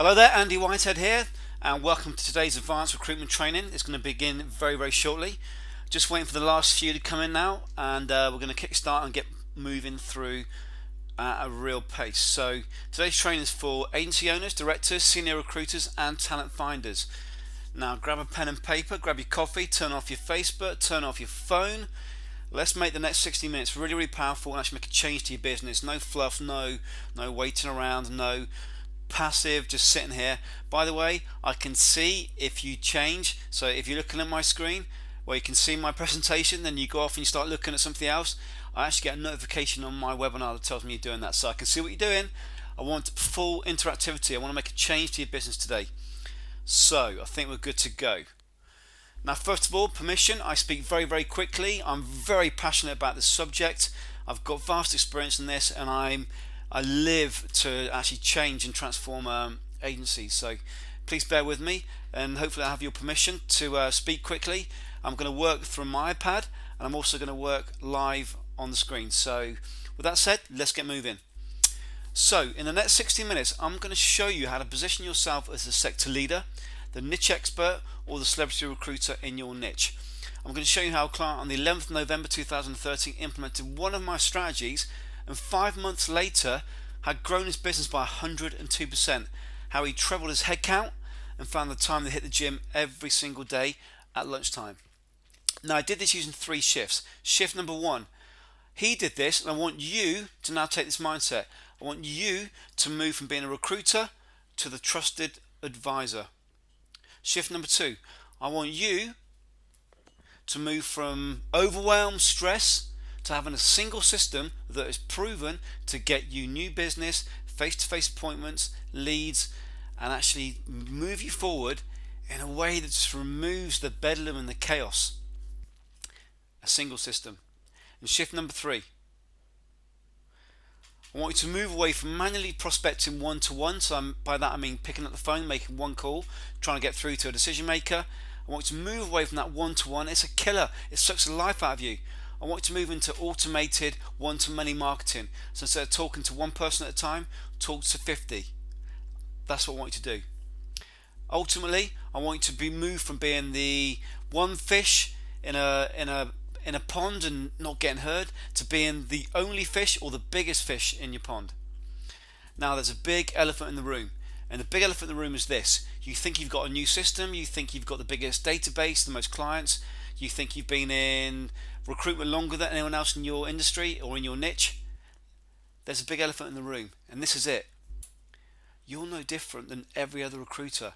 Hello there, Andy Whitehead here, and welcome to today's advanced recruitment training. It's going to begin very shortly. Just waiting for the last few to come in now, and we're going to kick start and get moving through at a real pace. So today's training is for agency owners, directors, senior recruiters, and talent finders. Now grab a pen and paper, grab your coffee, turn off your Facebook, turn off your phone. Let's make the next 60 minutes really powerful and actually make a change to your business. No fluff, no waiting around, no passive, just sitting here. By the way, I can see if you change. So if you're looking at my screen where you can see my presentation, then you go off and you start looking at something else, I actually get a notification on my webinar that tells me you're doing that, so I can see what you're doing. I want full interactivity. I want to make a change to your business today. So I think we're good to go. Now, first of all, permission. I speak very quickly. I'm very passionate about this subject. I've got vast experience in this, and I live to actually change and transform agencies. So please bear with me, and hopefully I have your permission to speak quickly. I'm going to work from my iPad, and I'm also going to work live on the screen. So with that said, let's get moving. So in the next 60 minutes, I'm going to show you how to position yourself as the sector leader, the niche expert, or the celebrity recruiter in your niche. I'm going to show you how a client on the 11th of November 2013 implemented one of my strategies, and 5 months later had grown his business by 102%. How he trebled his headcount and found the time to hit the gym every single day at lunchtime. Now, I did this using 3 shifts. Shift number 1, he did this, and I want you to now take this mindset. I want you to move from being a recruiter to the trusted advisor. Shift number 2, I want you to move from overwhelm, stress, to having a single system that is proven to get you new business, face-to-face appointments, leads, and actually move you forward in a way that just removes the bedlam and the chaos. A single system. And shift number 3, I want you to move away from manually prospecting one-to-one. So by that I mean picking up the phone, making one call, trying to get through to a decision maker. I want you to move away from that one-to-one. It's a killer. It sucks the life out of you. I want you to move into automated one-to-many marketing. So instead of talking to one person at a time, talk to 50. That's what I want you to do. Ultimately, I want you to be moved from being the one fish in a pond and not getting heard to being the only fish or the biggest fish in your pond. Now, there's a big elephant in the room, and the big elephant in the room is this. You think you've got a new system, you think you've got the biggest database, the most clients, you think you've been in recruitment longer than anyone else in your industry or in your niche. There's a big elephant in the room, and this is it. You're no different than every other recruiter.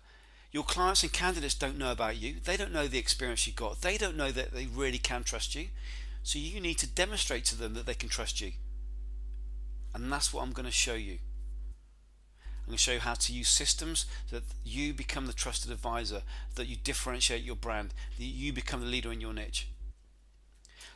Your clients and candidates don't know about you. They don't know the experience you've got. They don't know that they really can trust you. So you need to demonstrate to them that they can trust you. And that's what I'm going to show you. I'm going to show you how to use systems so that you become the trusted advisor, that you differentiate your brand, that you become the leader in your niche.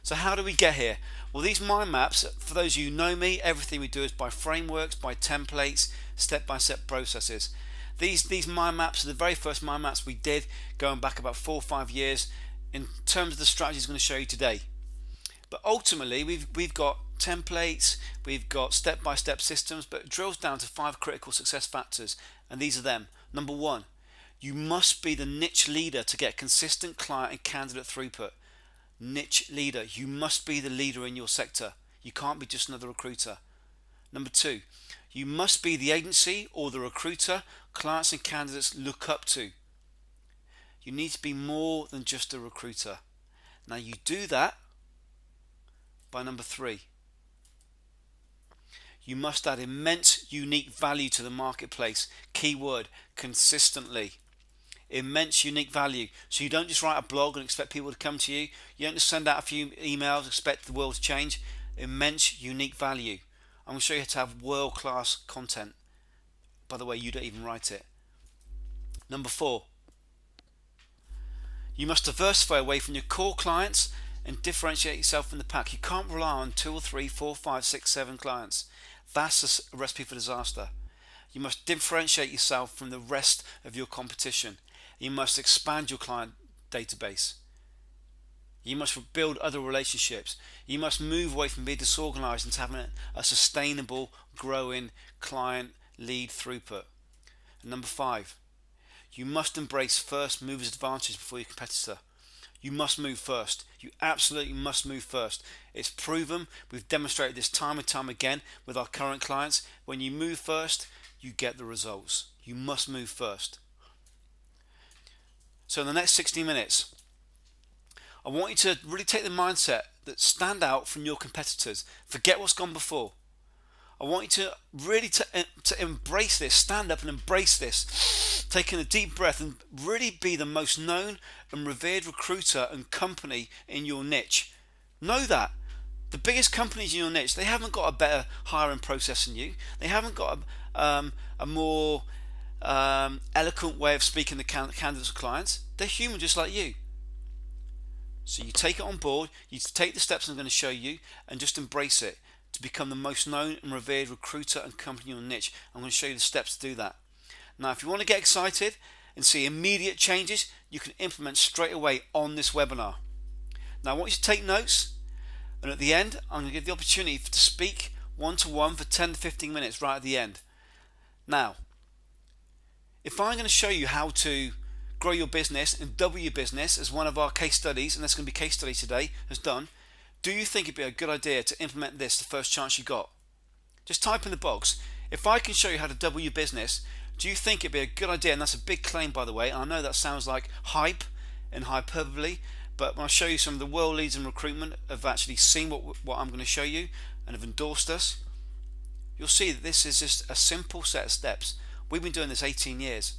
So how do we get here? Well, these mind maps, for those of you who know me, everything we do is by frameworks, by templates, step-by-step processes. These mind maps are the very first mind maps we did going back about 4 or 5 years in terms of the strategies I'm going to show you today. But ultimately, we've got templates, we've got step-by-step systems, but it drills down to 5 critical success factors, and these are them. Number 1, you must be the niche leader to get consistent client and candidate throughput. Niche leader. You must be the leader in your sector. You can't be just another recruiter. Number 2, you must be the agency or the recruiter clients and candidates look up to. You need to be more than just a recruiter. Now you do that by number 3. You must add immense unique value to the marketplace. Keyword, consistently. Immense unique value. So you don't just write a blog and expect people to come to you. You don't just send out a few emails, expect the world to change. Immense unique value. I'm going to show you how to have world-class content. By the way, you don't even write it. Number 4, you must diversify away from your core clients and differentiate yourself from the pack. You can't rely on 2 or 3, 4, 5, 6, 7 clients. That's a recipe for disaster. You must differentiate yourself from the rest of your competition. You must expand your client database. You must build other relationships. You must move away from being disorganized into having a sustainable, growing client lead throughput. And number 5, you must embrace first mover's advantage before your competitor. You must move first. You absolutely must move first. It's proven. We've demonstrated this time and time again with our current clients. When you move first, you get the results. You must move first. So in the next 60 minutes, I want you to really take the mindset that stand out from your competitors. Forget what's gone before. I want you to really to embrace this, stand up and embrace this, taking a deep breath and really be the most known and revered recruiter and company in your niche. Know that. The biggest companies in your niche, they haven't got a better hiring process than you. They haven't got a more eloquent way of speaking to candidates or clients. They're human just like you. So you take it on board, you take the steps I'm going to show you and just embrace it to become the most known and revered recruiter and company in your niche. I'm going to show you the steps to do that. Now, if you want to get excited and see immediate changes, you can implement straight away on this webinar. Now, I want you to take notes, and at the end, I'm going to give the opportunity to speak one-to-one for 10 to 15 minutes right at the end. Now, if I'm going to show you how to grow your business and double your business as one of our case studies, and that's going to be case study today, has done, do you think it'd be a good idea to implement this the first chance you got? Just type in the box, if I can show you how to double your business, do you think it'd be a good idea? And that's a big claim, by the way. I know that sounds like hype and hyperbole, but when I show you some of the world leaders in recruitment have actually seen what I'm going to show you and have endorsed us, you'll see that this is just a simple set of steps. We've been doing this 18 years.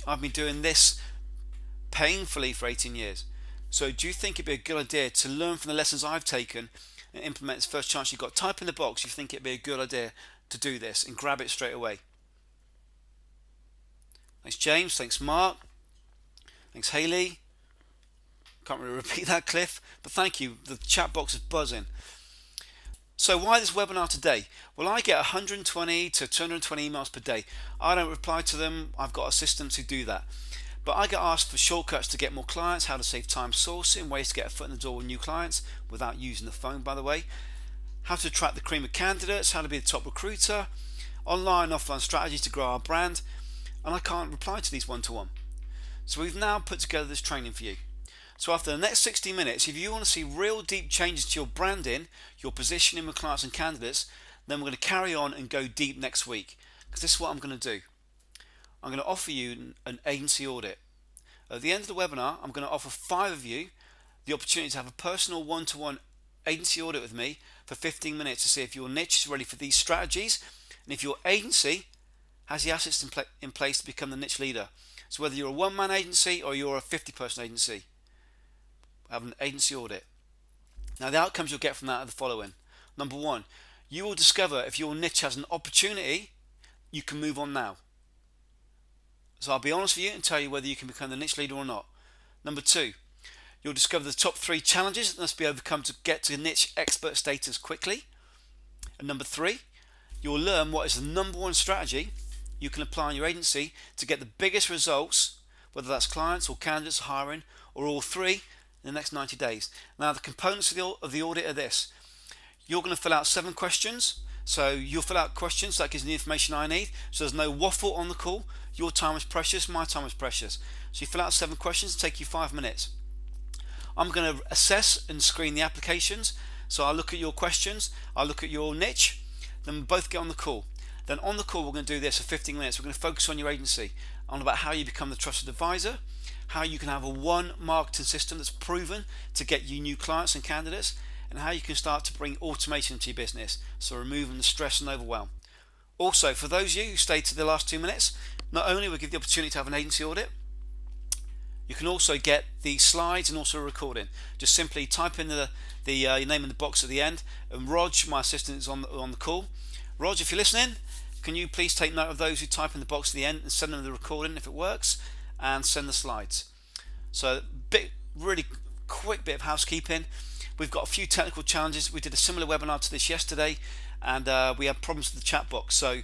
I've been doing this painfully for 18 years. So do you think it'd be a good idea to learn from the lessons I've taken and implement this first chance you've got? Type in the box, you think it'd be a good idea to do this and grab it straight away. Thanks James, thanks Mark, thanks Haley. Can't really repeat that, Cliff, but thank you. The chat box is buzzing. So why this webinar today? Well, I get 120 to 220 emails per day. I don't reply to them. I've got assistants who do that. But I get asked for shortcuts to get more clients, how to save time sourcing, ways to get a foot in the door with new clients without using the phone, by the way, how to attract the cream of candidates, how to be the top recruiter, online and offline strategies to grow our brand, and I can't reply to these one-to-one. So we've now put together this training for you. So after the next 60 minutes, if you want to see real deep changes to your branding, your positioning with clients and candidates, then we're going to carry on and go deep next week. Because this is what I'm going to do. I'm going to offer you an agency audit. At the end of the webinar, I'm going to offer 5 of you the opportunity to have a personal one-to-one agency audit with me for 15 minutes to see if your niche is ready for these strategies and if your agency has the assets in place to become the niche leader. So whether you're a one-man agency or you're a 50-person agency, have an agency audit. Now the outcomes you'll get from that are the following. Number 1, you will discover if your niche has an opportunity, you can move on now. So I'll be honest with you and tell you whether you can become the niche leader or not. Number 2, you'll discover the top 3 challenges that must be overcome to get to niche expert status quickly. And number 3, you'll learn what is the number 1 strategy you can apply in your agency to get the biggest results, whether that's clients or candidates hiring or all 3 in the next 90 days. Now the components of the audit are this. You're going to fill out 7 questions. So you'll fill out questions, that gives me the information I need. So there's no waffle on the call. Your time is precious, my time is precious. So you fill out 7 questions, it'll take you 5 minutes. I'm going to assess and screen the applications. So I'll look at your questions, I'll look at your niche, then we'll both get on the call. Then on the call we're going to do this for 15 minutes. We're going to focus on your agency, on about how you become the trusted advisor, how you can have a one marketing system that's proven to get you new clients and candidates, and how you can start to bring automation into your business, so removing the stress and overwhelm. Also, for those of you who stayed to the last 2 minutes, not only will we give the opportunity to have an agency audit, you can also get the slides and also a recording. Just simply type in your name in the box at the end, and Rog, my assistant, is on the call. Rog, if you're listening, can you please take note of those who type in the box at the end and send them the recording if it works, and send the slides. So really quick bit of housekeeping. We've got a few technical challenges. We did a similar webinar to this yesterday, and we had problems with the chat box. So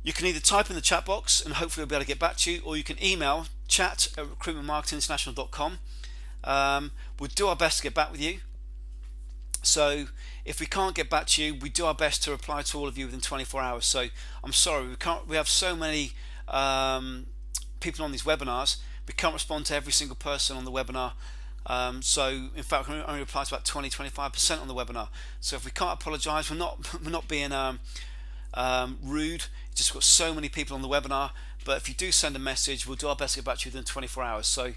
you can either type in the chat box and hopefully we'll be able to get back to you, or you can email chat@recruitmentmarketinginternational.com. We'll do our best to get back with you. So if we can't get back to you, we do our best to reply to all of you within 24 hours. So I'm sorry, we can't. We have so many people on these webinars. We can't respond to every single person on the webinar. So in fact, we only reply to about 20-25% on the webinar. So if we can't apologise, we're not being rude. It's just got so many people on the webinar. But if you do send a message, we'll do our best to get back to you within 24 hours. So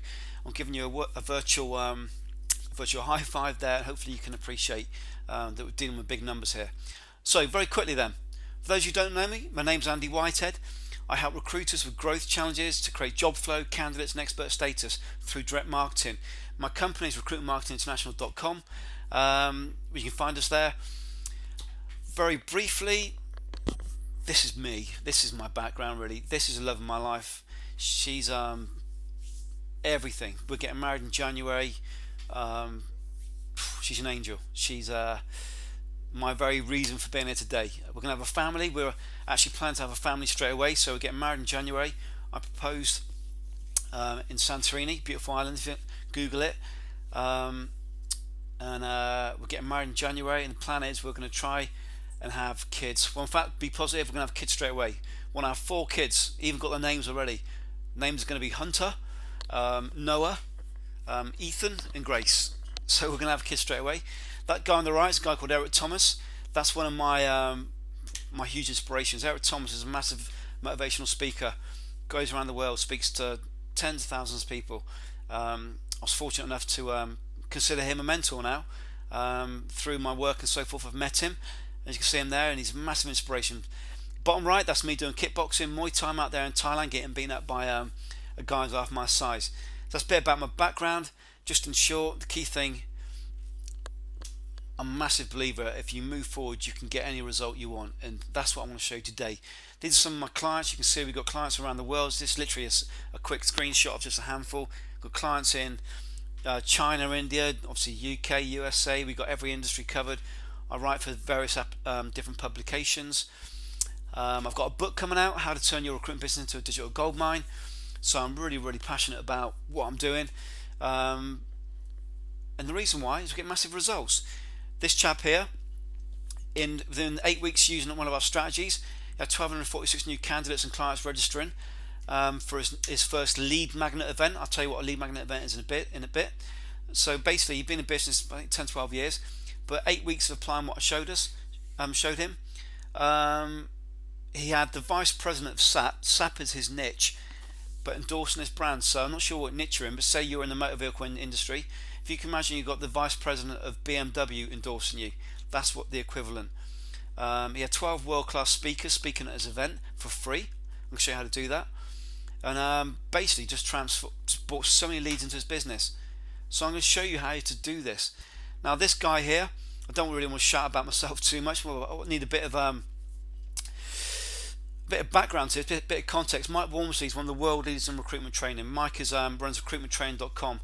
I'm giving you a virtual high five there. Hopefully you can appreciate that we're dealing with big numbers here. So very quickly then, for those who don't know me, my name's Andy Whitehead. I help recruiters with growth challenges to create job flow, candidates and expert status through direct marketing. My company is recruitmentmarketinginternational.com. You can find us there. Very briefly, this is me. This is my background really. This is the love of my life. She's everything. We're getting married in January. She's an angel. She's my very reason for being here today. We're going to have a family. We're actually planning to have a family straight away. So we're getting married in January. I proposed in Santorini, beautiful island. If you Google it, and we're getting married in January. And the plan is we're going to try and have kids. Well, in fact, be positive. We're going to have kids straight away. Want to have 4 kids. Even got their names already. Names are going to be Hunter, Noah, Ethan, and Grace. So we're going to have kids straight away. That guy on the right is a guy called Eric Thomas. That's one of my my huge inspirations. Eric Thomas is a massive motivational speaker. Goes around the world, speaks to tens of thousands of people. I was fortunate enough to consider him a mentor now. Through my work and so forth, I've met him. As you can see him there, and he's a massive inspiration. Bottom right, that's me doing kickboxing, Muay Thai out there in Thailand, getting beaten up by a guy half my size. So that's a bit about my background. Just in short, the key thing, I'm a massive believer if you move forward you can get any result you want, and that's what I want to show you today. These are some of my clients. You can see we've got clients around the world. This literally is a quick screenshot of just a handful. We've got clients in China, India, obviously UK, USA. We've got every industry covered. I write for various different publications. I've got a book coming out, How to Turn Your Recruitment Business into a Digital Goldmine. So I'm really passionate about what I'm doing. And the reason why is we get massive results. This chap here, within 8 weeks using one of our strategies, he had 1,246 new candidates and clients registering for his first lead magnet event. I'll tell you what a lead magnet event is in a bit. So basically, he'd been in business I think 10-12 years, but 8 weeks of applying what I showed him. He had the vice president of SAP. SAP is his niche, but endorsing his brand. So I'm not sure what niche you're in, but say you're in the motor vehicle industry. If you can imagine you've got the vice president of BMW endorsing you, that's what the equivalent. He had 12 world-class speakers speaking at his event for free. I'm going to show you how to do that. And basically just brought so many leads into his business. So I'm going to show you how to do this. Now this guy here, I don't really want to shout about myself too much. I need a bit of background to it, a bit of context. Mike Walmsley is one of the world leaders in recruitment training. Mike runs recruitmenttraining.com,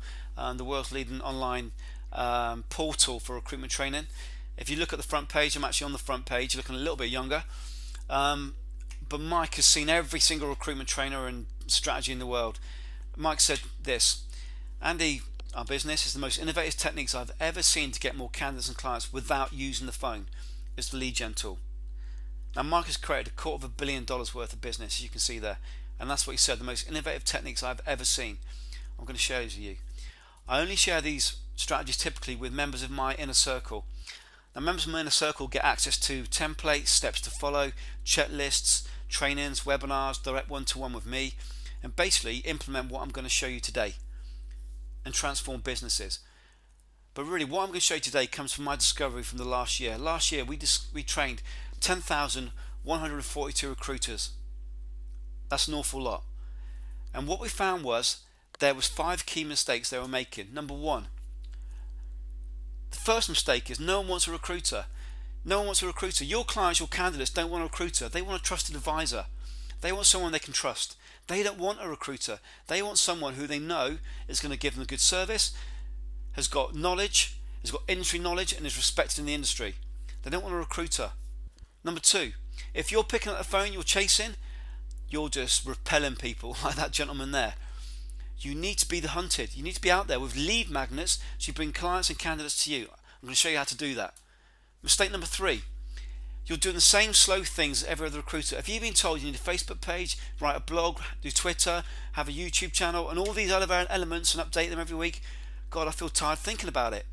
the world's leading online portal for recruitment training. If you look at the front page, I'm actually on the front page, looking a little bit younger. But Mike has seen every single recruitment trainer and strategy in the world. Mike said this: Andy, our business is the most innovative techniques I've ever seen to get more candidates and clients without using the phone. It's the lead gen tool. Now Mike has created $250 million worth of business, as you can see there, and that's what he said, the most innovative techniques I've ever seen. I'm going to share these with you. I only share these strategies typically with members of my inner circle. Now members of my inner circle get access to templates, steps to follow, checklists, trainings, webinars, direct one-to-one with me, and basically implement what I'm going to show you today and transform businesses. But really what I'm going to show you today comes from my discovery from the last year. Last year we trained 10,142 recruiters. That's an awful lot. And what we found was there was 5 key mistakes they were making. Number 1, the first mistake is no one wants a recruiter. No one wants a recruiter. Your clients, your candidates don't want a recruiter. They want a trusted advisor. They want someone they can trust. They don't want a recruiter. They want someone who they know is going to give them a good service, has got knowledge, has got industry knowledge, and is respected in the industry. They don't want a recruiter. Number 2, if you're picking up the phone, you're chasing, you're just repelling people like that gentleman there. You need to be the hunted. You need to be out there with lead magnets so you bring clients and candidates to you. I'm I'm going to show you how to do that. Mistake number 3, you're doing the same slow things as every other recruiter. If you've been told you need a Facebook page, write a blog, do Twitter, have a YouTube channel, and all these other elements and update them every week, God, I feel tired thinking about it.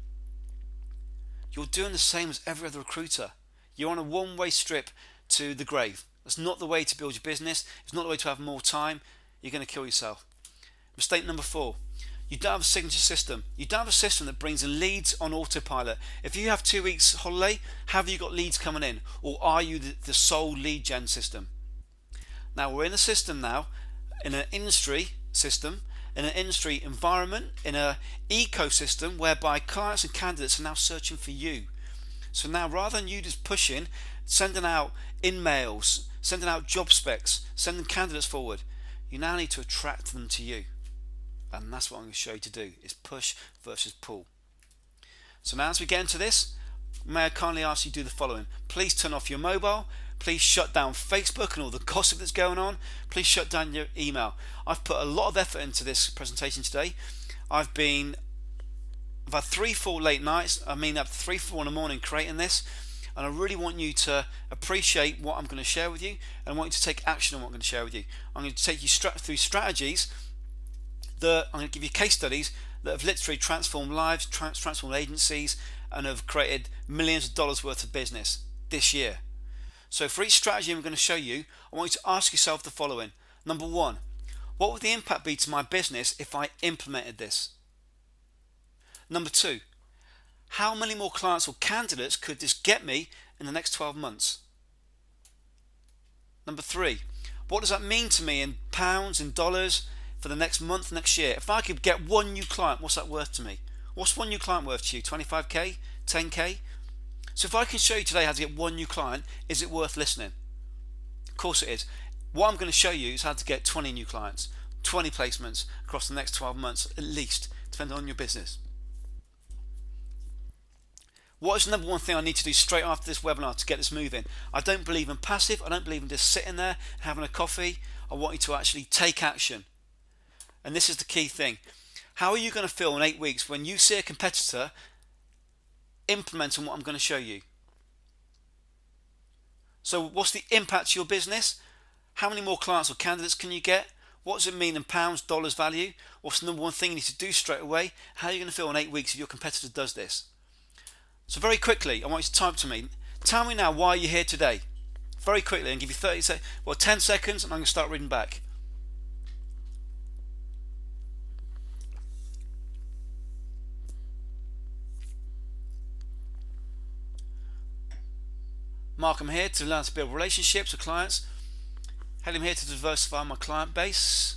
You're doing the same as every other recruiter. You're on a one-way strip to the grave. That's not the way to build your business. It's not the way to have more time. You're going to kill yourself. Mistake number 4, you don't have a signature system. You don't have a system that brings in leads on autopilot. If you have 2 weeks holiday, have you got leads coming in? Or are you the sole lead gen system? Now we're in a system now, in an industry system, in an industry environment, in an ecosystem whereby clients and candidates are now searching for you. So now rather than you just pushing, sending out in-mails, sending out job specs, sending candidates forward, you now need to attract them to you. And that's what I'm going to show you to do, is push versus pull. So now as we get into this, may I kindly ask you to do the following. Please turn off your mobile. Please shut down Facebook and all the gossip that's going on. Please shut down your email. I've put a lot of effort into this presentation today. I've had 3-4 late nights. Up to 3-4 in the morning creating this. And I really want you to appreciate what I'm going to share with you, and I want you to take action on what I'm going to share with you. I'm going to take you through strategies I'm going to give you case studies that have literally transformed lives, transformed agencies, and have created millions of dollars worth of business this year. So for each strategy I'm going to show you, I want you to ask yourself the following. Number 1, what would the impact be to my business if I implemented this? Number 2, how many more clients or candidates could this get me in the next 12 months? Number 3, what does that mean to me in pounds and dollars for the next month, next year? If I could get one new client, what's that worth to me? What's one new client worth to you? 25k? 10k? So if I can show you today how to get one new client, is it worth listening? Of course it is. What I'm going to show you is how to get 20 new clients, 20 placements across the next 12 months at least, depending on your business. What is the number 1 thing I need to do straight after this webinar to get this moving? I don't believe in passive. I don't believe in just sitting there and having a coffee. I want you to actually take action. And this is the key thing. How are you going to feel in 8 weeks when you see a competitor implementing what I'm going to show you? So what's the impact to your business? How many more clients or candidates can you get? What does it mean in pounds, dollars value? What's the number 1 thing you need to do straight away? How are you going to feel in 8 weeks if your competitor does this? So very quickly, I want you to type to me. Tell me now why you're here today. Very quickly, and give you 10 seconds, and I'm going to start reading back. Mark, I'm here to learn to build relationships with clients. Helen, I'm here to diversify my client base.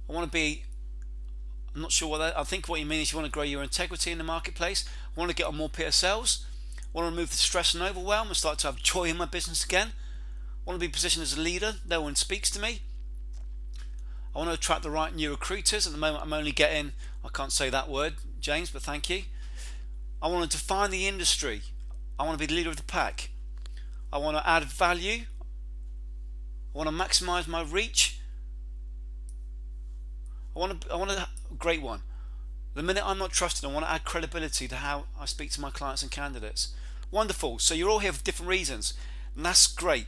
I'm not sure I think what you mean is you want to grow your integrity in the marketplace. I want to get on more PSLs. I want to remove the stress and overwhelm and start to have joy in my business again. I want to be positioned as a leader. No one speaks to me. I want to attract the right new recruiters. At the moment, I'm only getting, I can't say that word, James, but thank you. I want to define the industry. I want to be the leader of the pack. I want to add value. I want to maximize my reach. I want a great one. The minute I'm not trusted, I want to add credibility to how I speak to my clients and candidates. Wonderful. So you're all here for different reasons, and that's great.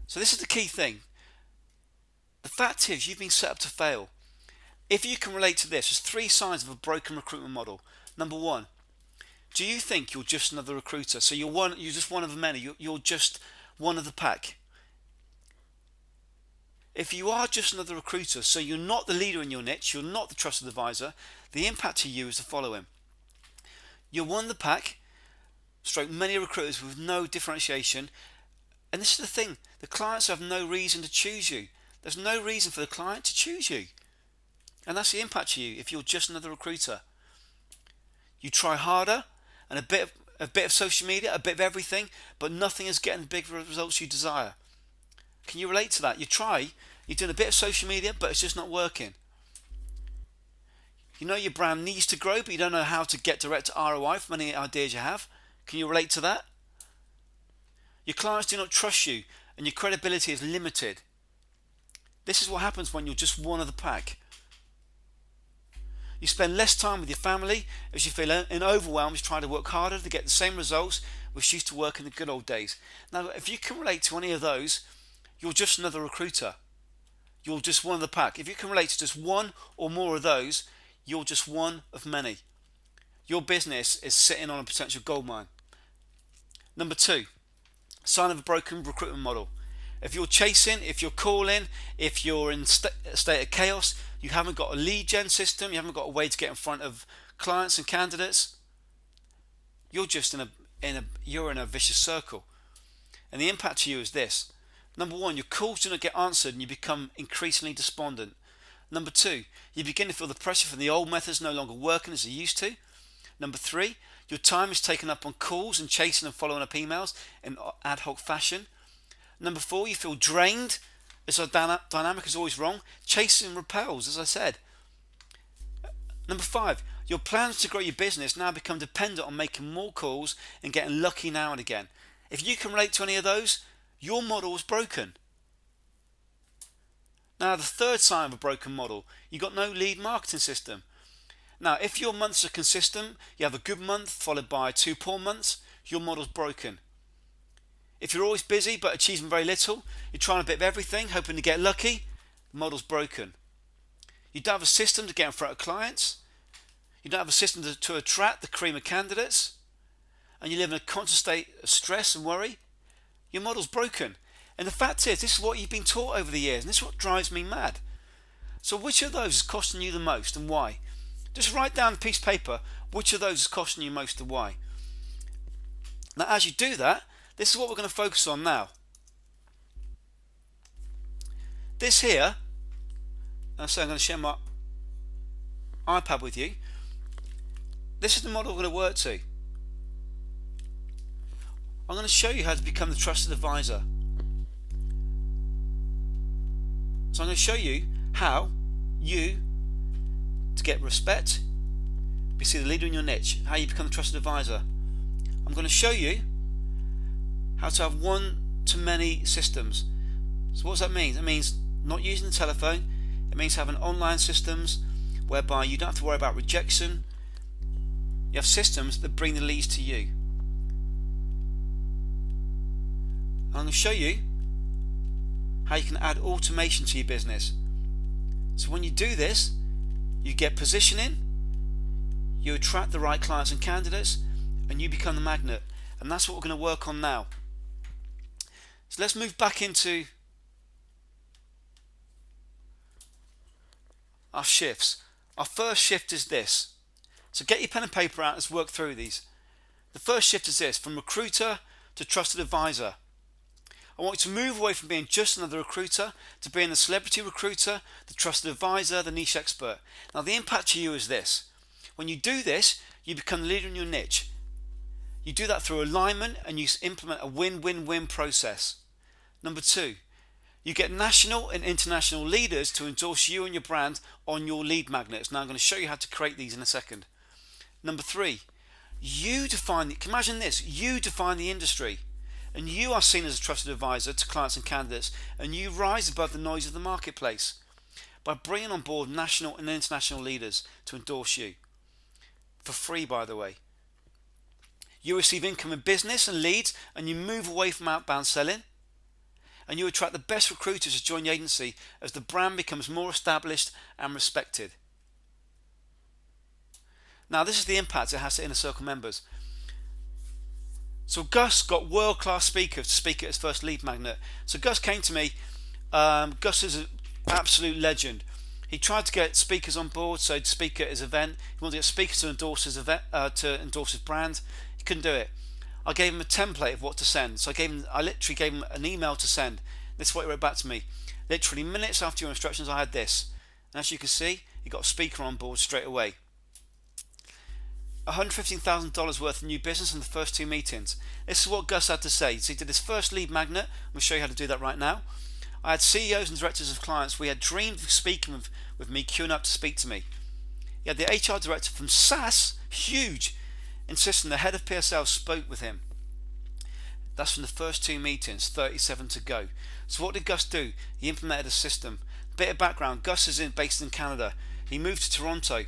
So this is the key thing. The fact is, you've been set up to fail. If you can relate to this, there's 3 signs of a broken recruitment model. Number 1, do you think you're just another recruiter? So you're just one of the many. You're just one of the pack. If you are just another recruiter, so you're not the leader in your niche, you're not the trusted advisor, the impact to you is the following. You're one of the pack, stroke many recruiters with no differentiation, and this is the thing, the clients have no reason to choose you. There's no reason for the client to choose you. And that's the impact to you if you're just another recruiter. You try harder, and a bit of social media, a bit of everything, but nothing is getting the big results you desire. Can you relate to that? You're doing a bit of social media, but it's just not working. You know your brand needs to grow, but you don't know how to get direct ROI from any ideas you have. Can you relate to that? Your clients do not trust you, and your credibility is limited. This is what happens when you're just one of the pack. You spend less time with your family as you feel overwhelmed trying to work harder to get the same results which used to work in the good old days. Now, if you can relate to any of those, you're just another recruiter. You're just one of the pack. If you can relate to just one or more of those, you're just one of many. Your business is sitting on a potential gold mine. Number 2, sign of a broken recruitment model. If you're chasing, if you're calling, if you're in a state of chaos, you haven't got a lead gen system, you haven't got a way to get in front of clients and candidates, you're just you're in a vicious circle. And the impact to you is this. Number 1, your calls do not get answered and you become increasingly despondent. Number 2, you begin to feel the pressure from the old methods no longer working as they used to. Number 3, your time is taken up on calls and chasing and following up emails in ad hoc fashion. Number 4, you feel drained as our dynamic is always wrong. Chasing repels, as I said. Number 5, your plans to grow your business now become dependent on making more calls and getting lucky now and again. If you can relate to any of those, your model is broken. Now, the third sign of a broken model, you've got no lead marketing system. Now, if your months are consistent, you have a good month followed by 2 poor months, your model's broken. If you're always busy but achieving very little, you're trying a bit of everything, hoping to get lucky, the model's broken. You don't have a system to get in front of clients, you don't have a system to attract the cream of candidates, and you live in a constant state of stress and worry, your model's broken. And the fact is, this is what you've been taught over the years, and this is what drives me mad. So which of those is costing you the most and why? Just write down a piece of paper which of those is costing you most and why. Now, as you do that, this is what we're going to focus on now. This here, so I'm going to share my iPad with you. This is the model we're going to work to. I'm going to show you how to become the trusted advisor. So I'm going to show you how to get respect, be the leader in your niche, how you become a trusted advisor. I'm going to show you how to have one-to-many systems. So what does that mean? It means not using the telephone. It means having online systems whereby you don't have to worry about rejection. You have systems that bring the leads to you. I'm going to show you how you can add automation to your business. So when you do this, you get positioning, you attract the right clients and candidates, and you become the magnet. And that's what we're going to work on now. So let's move back into our shifts. Our first shift is this. So get your pen and paper out, let's work through these. The first shift is this, from recruiter to trusted advisor. I want you to move away from being just another recruiter to being the celebrity recruiter, the trusted advisor, the niche expert. Now the impact to you is this. When you do this, you become the leader in your niche. You do that through alignment and you implement a win-win-win process. Number 2, you get national and international leaders to endorse you and your brand on your lead magnets. Now I'm going to show you how to create these in a second. Number 3, imagine this, you define the industry. And you are seen as a trusted advisor to clients and candidates, and you rise above the noise of the marketplace by bringing on board national and international leaders to endorse you. For free, by the way. You receive income in business and leads, and you move away from outbound selling, and you attract the best recruiters to join the agency as the brand becomes more established and respected. Now this is the impact it has to Inner Circle members. So Gus got world-class speakers to speak at his first lead magnet. So Gus came to me. Gus is an absolute legend. He tried to get speakers on board, so to speak at his event. He wanted to get speakers to endorse his event, to endorse his brand. He couldn't do it. I gave him a template of what to send. So I literally gave him an email to send. This is what he wrote back to me. Literally minutes after your instructions, I had this. And as you can see, he got a speaker on board straight away. $115,000 worth of new business in the first 2 meetings. This is what Gus had to say. So he did his first lead magnet. I'm going to show you how to do that right now. I had CEOs and directors of clients. We had dreamed of speaking with me, queuing up to speak to me. He had the HR director from SAS, huge, insisting the head of PSL spoke with him. That's from the first 2 meetings, 37 to go. So what did Gus do? He implemented a system. Bit of background, Gus is based in Canada. He moved to Toronto.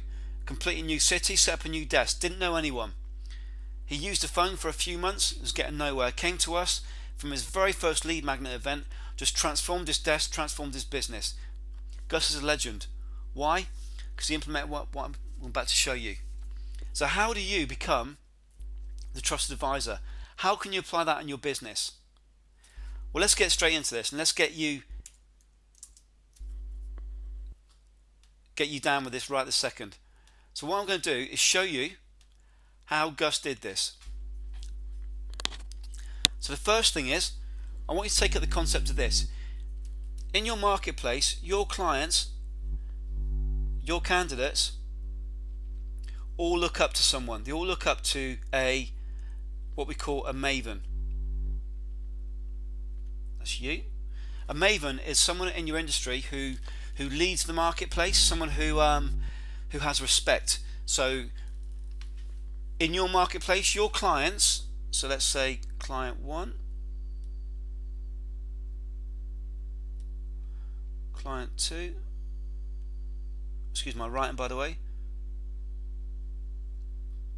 completely new city, set up a new desk, didn't know anyone. He used the phone for a few months, was getting nowhere, came to us from his very first lead magnet event, just transformed his desk, transformed his business. Gus is a legend. Why? Because he implemented what I'm about to show you. So how do you become the trusted advisor? How can you apply that in your business? Well, let's get straight into this and let's get you down with this right this second. So what I'm going to do is show you how Gus did this. So the first thing is, I want you to take up the concept of this. In your marketplace, your clients, your candidates, all look up to someone. They all look up to what we call a Maven. That's you. A Maven is someone in your industry who leads the marketplace, someone who has respect. So in your marketplace, your clients, so let's say client 1, client 2, excuse my writing by the way,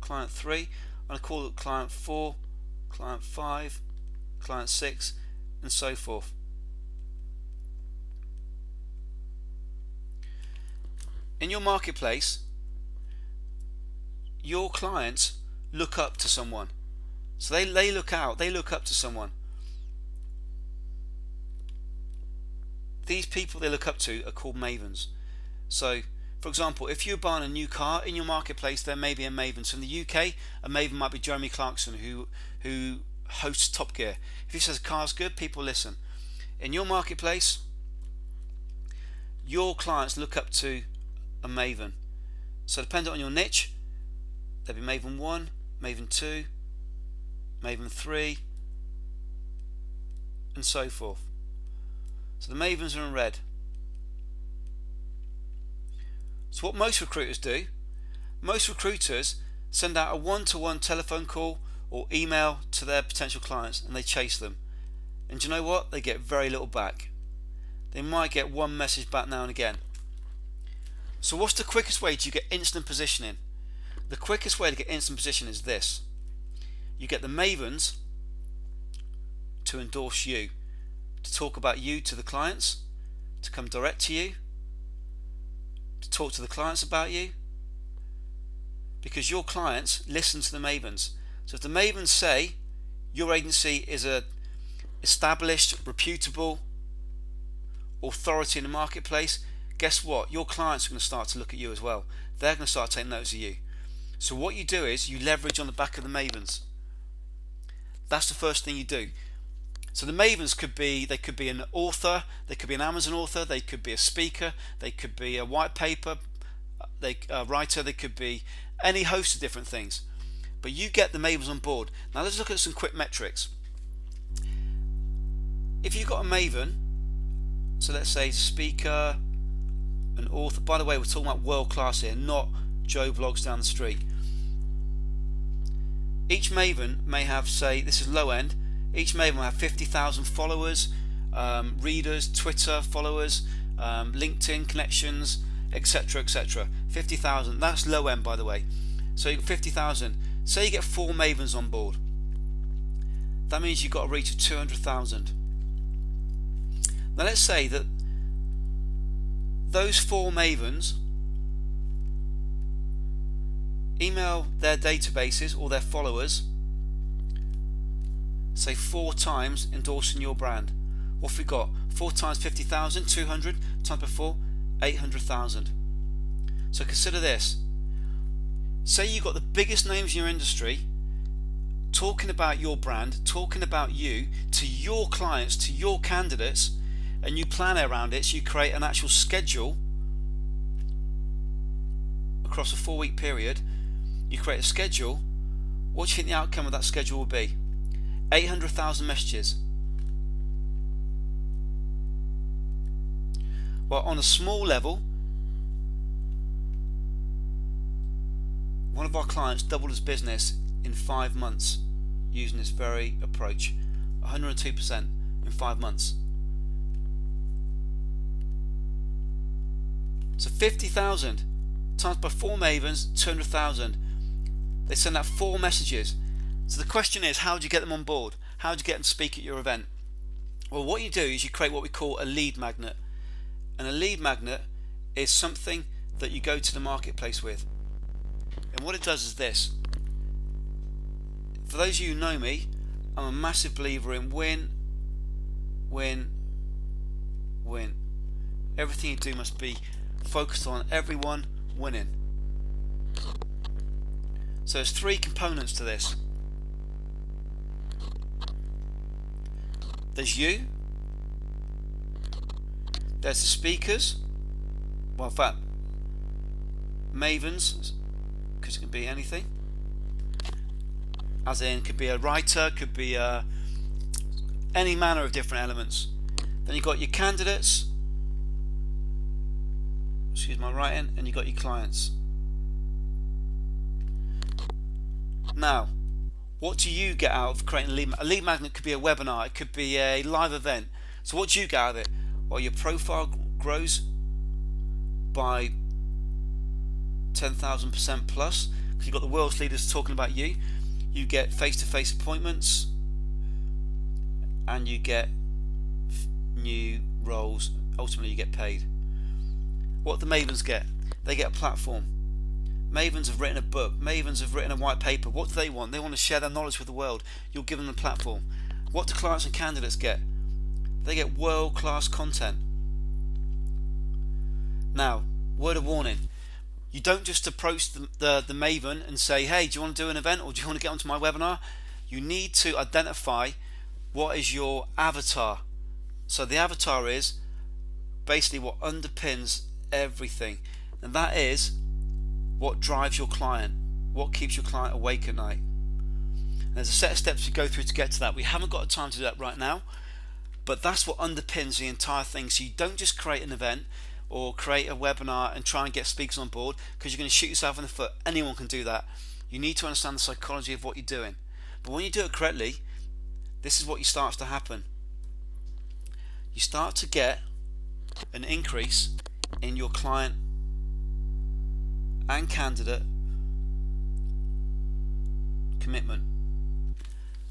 client 3, I'm going to call it client 4, client 5, client 6, and so forth. In your marketplace, your clients look up to someone. So they look up to someone. These people they look up to are called Mavens. So, for example, if you're buying a new car in your marketplace, there may be a Maven. So in the UK, a Maven might be Jeremy Clarkson, who hosts Top Gear. If he says a car's good, people listen. In your marketplace, your clients look up to a Maven. So depending on your niche, there'll be Maven 1, Maven 2, Maven 3, and so forth. So the Mavens are in red. So what most recruiters do, most recruiters send out a one-to-one telephone call or email to their potential clients and they chase them. And do you know what? They get very little back. They might get one message back now and again. So what's the quickest way to get instant positioning? The quickest way to get instant position is this. You get the Mavens to endorse you, to talk about you to the clients, to come direct to you, to talk to the clients about you, because your clients listen to the Mavens. So if the Mavens say your agency is a established, reputable authority in the marketplace, guess what? Your clients are going to start to look at you as well. They're going to start taking notice of you. So what you do is you leverage on the back of the Mavens. That's the first thing you do. So the Mavens could be an author, they could be an Amazon author, they could be a speaker, they could be a white paper writer, they could be any host of different things. But you get the Mavens on board. Now let's look at some quick metrics. If you've got a Maven, so let's say speaker, an author, by the way we're talking about world class here, not Joe Blogs down the street. Each Maven may have, say, this is low end, each Maven will have 50,000 followers, readers, Twitter followers, LinkedIn connections, etc, etc. 50,000, that's low end by the way. So you've got 50,000. Say you get 4 Mavens on board. That means you've got a reach of 200,000. Now let's say that those 4 Mavens email their databases or their followers, say 4 times endorsing your brand. What have we got? 4 times 50,000, 200 times by 4, 800,000. So consider this. Say you got the biggest names in your industry talking about your brand, talking about you to your clients, to your candidates, and you plan around it. So you create an actual schedule across a 4-week period. You create a schedule. What do you think the outcome of that schedule will be? 800,000 messages. Well, on a small level, one of our clients doubled his business in 5 months using this very approach. 102% in 5 months. So 50,000 times by 4 Mavens, 200,000. They send out 4 messages. So the question is, how do you get them on board? How do you get them to speak at your event? Well, what you do is you create what we call a lead magnet. And a lead magnet is something that you go to the marketplace with. And what it does is this. For those of you who know me, I'm a massive believer in win, win, win. Everything you do must be focused on everyone winning. So there's 3 components to this. There's you, there's the speakers, well in fact Mavens, because it can be anything, as in could be a writer, could be any manner of different elements. Then you've got your candidates, excuse my writing, and you've got your clients. Now, what do you get out of creating a lead? A lead magnet could be a webinar, it could be a live event. So what do you get out of it? Well, your profile grows by 10,000% plus, because you've got the world's leaders talking about you. You get face-to-face appointments, and you get new roles. Ultimately, you get paid. What do the Mavens get? They get a platform. Mavens have written a book. Mavens have written a white paper. What do they want? They want to share their knowledge with the world. You'll give them a platform. What do clients and candidates get? They get world-class content. Now, word of warning. You don't just approach the Maven and say, hey, do you want to do an event, or do you want to get onto my webinar? You need to identify what is your avatar. So the avatar is basically what underpins everything, and that is what drives your client, what keeps your client awake at night. And there's a set of steps we go through to get to that. We haven't got time to do that right now, but that's what underpins the entire thing. So you don't just create an event or create a webinar and try and get speakers on board, because you're going to shoot yourself in the foot. Anyone can do that. You need to understand the psychology of what you're doing. But when you do it correctly, this is what starts to happen. You start to get an increase in your client and candidate commitment.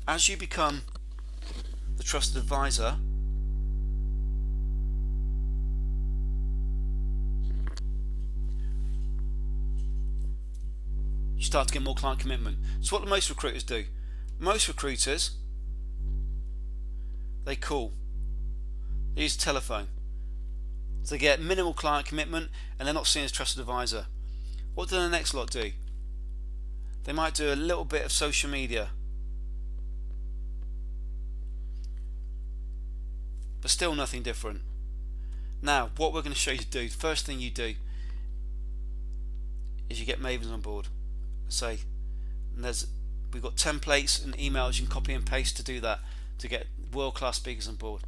As you become the trusted advisor, you start to get more client commitment. So what do most recruiters do? Most recruiters, they call. They use the telephone. So they get minimal client commitment, and they're not seen as trusted advisor. What do the next lot do? They might do a little bit of social media, but still nothing different. Now, what we're going to show you to do, first thing you do is you get Mavens on board. Say, we've got templates and emails you can copy and paste to do that, to get world-class speakers on board.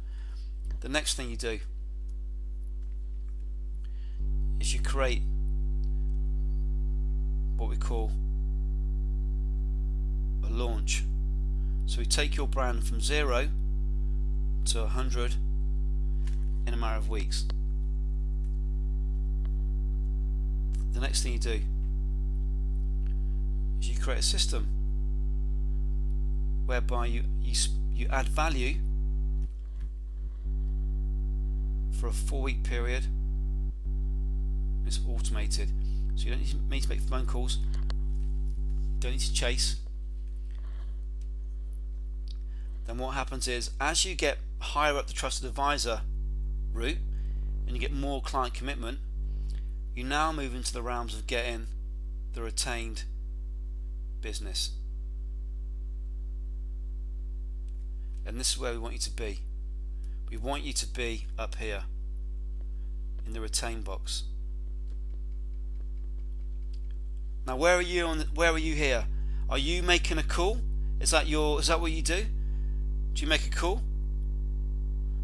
The next thing you do is you create what we call a launch. So we take your brand from 0 to 100 in a matter of weeks. The next thing you do is you create a system whereby you add value for a 4-week period. It's automated, so you don't need to make phone calls, don't need to chase. Then what happens is, as you get higher up the trusted advisor route and you get more client commitment, you now move into the realms of getting the retained business. And this is where we want you to be. We want you to be up here in the retain box. Now, where are you here? Are you making a call? Is that what you do? Do you make a call?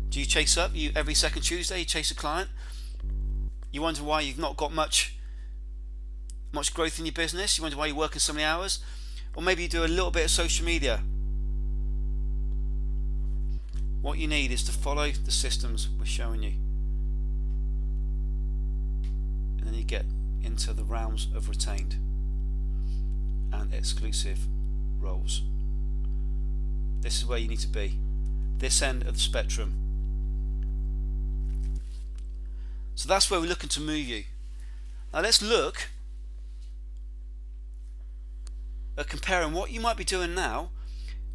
Do you chase up? Every second Tuesday you chase a client? You wonder why you've not got much growth in your business? You wonder why you're working so many hours? Or maybe you do a little bit of social media. What you need is to follow the systems we're showing you, and then you get into the realms of retained and exclusive roles. This is where you need to be, this end of the spectrum. So that's where we're looking to move you. Now let's look at comparing what you might be doing now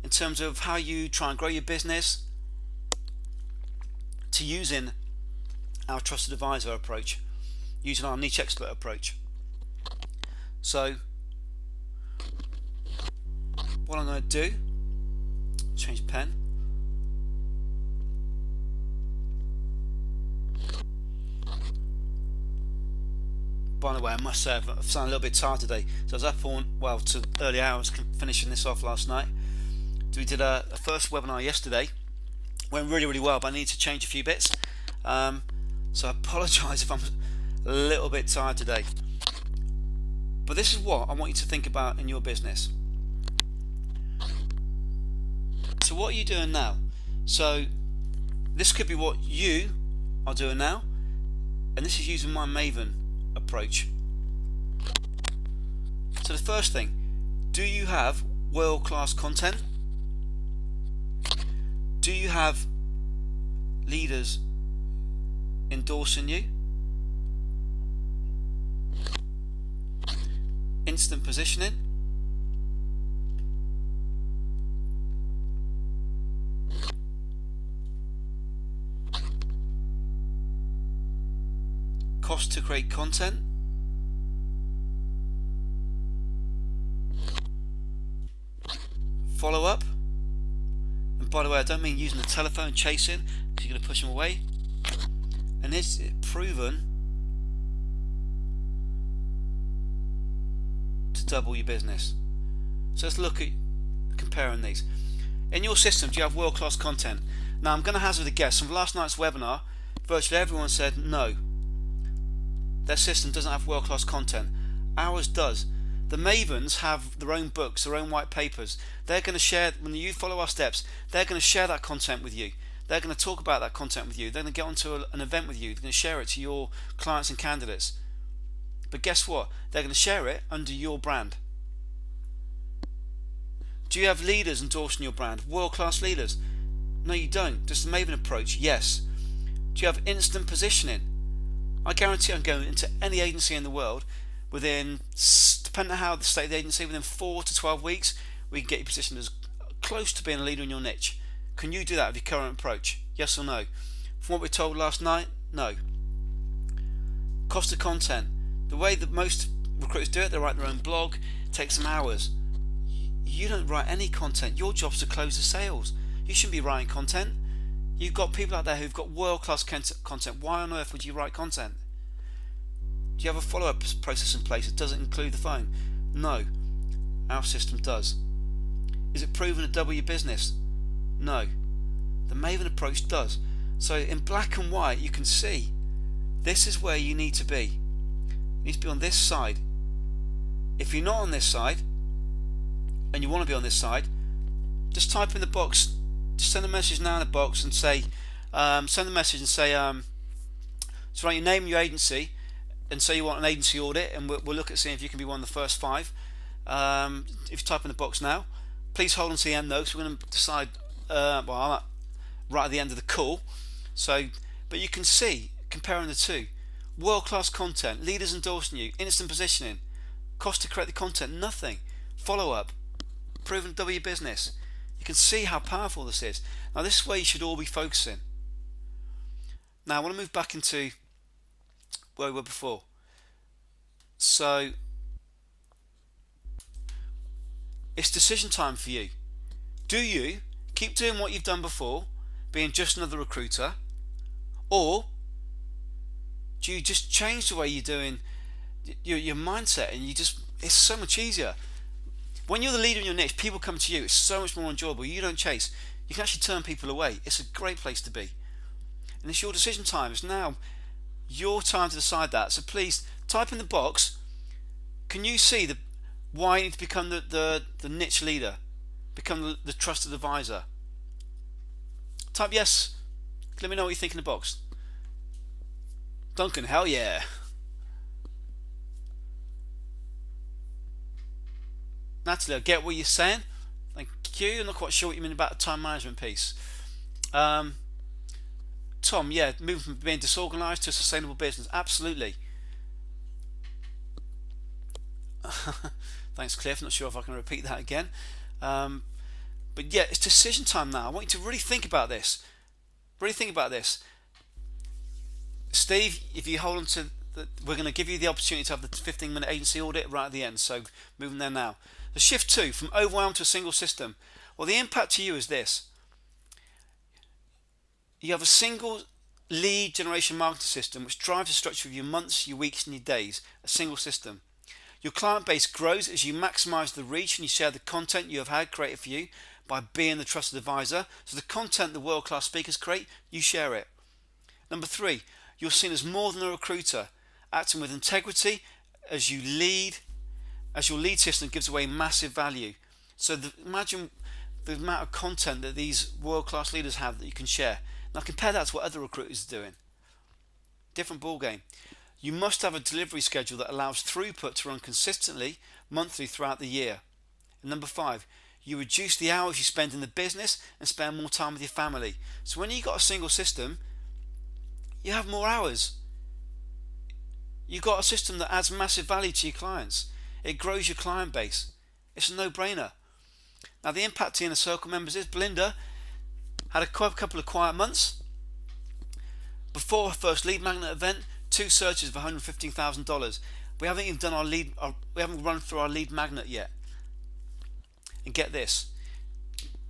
in terms of how you try and grow your business to using our trusted advisor approach, using our niche expert approach. So what I'm going to do, change pen. By the way, I must say I've sounded a little bit tired today. So I was up on, well, to early hours finishing this off last night. So we did a first webinar yesterday. Went really well, but I need to change a few bits. So I apologise if I'm a little bit tired today. But this is what I want you to think about in your business. So what are you doing now? So this could be what you are doing now, and this is using my Maven approach. So the first thing, do you have world-class content? Do you have leaders endorsing you? Instant positioning? Cost to create content? Follow up? And by the way, I don't mean using the telephone chasing, because you're going to push them away. And is it proven to double your business? So let's look at comparing these. In your system, do you have world-class content? Now I'm going to hazard a guess. From last night's webinar, virtually everyone said no. Their system doesn't have world-class content. Ours does. The Mavens have their own books, their own white papers. They're going to share, when you follow our steps, they're going to share that content with you. They're going to talk about that content with you. They're going to get onto an event with you. They're going to share it to your clients and candidates. But guess what? They're going to share it under your brand. Do you have leaders endorsing your brand? World-class leaders? No, you don't. Just the Maven approach? Yes. Do you have instant positioning? I guarantee I'm going into any agency in the world within, depending on how the state of the agency, within 4 to 12 weeks, we can get you positioned as close to being a leader in your niche. Can you do that with your current approach? Yes or no? From what we were told last night, no. Cost of content. The way that most recruiters do it, they write their own blog, it takes them hours. You don't write any content. Your job's to close the sales. You shouldn't be writing content. You've got people out there who've got world-class content. Why on earth would you write content? Do you have a follow-up process in place that doesn't include the phone? No. Our system does. Is it proven to double your business? No. The Maven approach does. So in black and white you can see this is where you need to be. You need to be on this side. If you're not on this side and you want to be on this side, just type in the box, just send a message now in the box and say, send a message and say, so write your name and your agency and say you want an agency audit, and we'll look at seeing if you can be one of the first 5. If you type in the box now, please hold on to the end though, because we're going to decide well, right at the end of the call. So, but you can see, comparing the two, world-class content, leaders endorsing you, instant positioning, cost to create the content, nothing, follow-up, proven to double your business. You can see how powerful this is. Now this is where you should all be focusing. Now I want to move back into where we were before. So it's decision time for you. Do you keep doing what you've done before, being just another recruiter, or do you just change the way you're doing your mindset, and it's so much easier. When you're the leader in your niche, people come to you. It's so much more enjoyable. You don't chase. You can actually turn people away. It's a great place to be. And it's your decision time. It's now your time to decide that. So please type in the box. Can you see why you need to become the niche leader? Become the trusted advisor. Type yes. Let me know what you think in the box. Duncan, hell yeah. Natalie, I get what you're saying. Thank you. I'm not quite sure what you mean about the time management piece. Um, Tom, yeah, moving from being disorganized to a sustainable business. Absolutely. Thanks, Cliff. Not sure if I can repeat that again. Um, but yeah, it's decision time now. I want you to really think about this. Really think about this. Steve, if you hold on to we're going to give you the opportunity to have the 15-minute agency audit right at the end. So moving there now. The shift 2, from overwhelm to a single system. Well, the impact to you is this. You have a single lead generation marketing system which drives the structure of your months, your weeks and your days. A single system. Your client base grows as you maximize the reach and you share the content you have had created for you by being the trusted advisor. So the content the world-class speakers create, you share it. Number 3, you're seen as more than a recruiter, acting with integrity as your lead system gives away massive value. So imagine the amount of content that these world-class leaders have that you can share. Now compare that to what other recruiters are doing. Different ball game. You must have a delivery schedule that allows throughput to run consistently, monthly throughout the year. And number 5, you reduce the hours you spend in the business and spend more time with your family. So when you've got a single system, you have more hours. You've got a system that adds massive value to your clients. It grows your client base. It's a no-brainer. Now the impact to Inner Circle members is Belinda had a couple of quiet months. Before her first lead magnet event, 2 searches of $115,000. We haven't even done we haven't run through our lead magnet yet. And get this.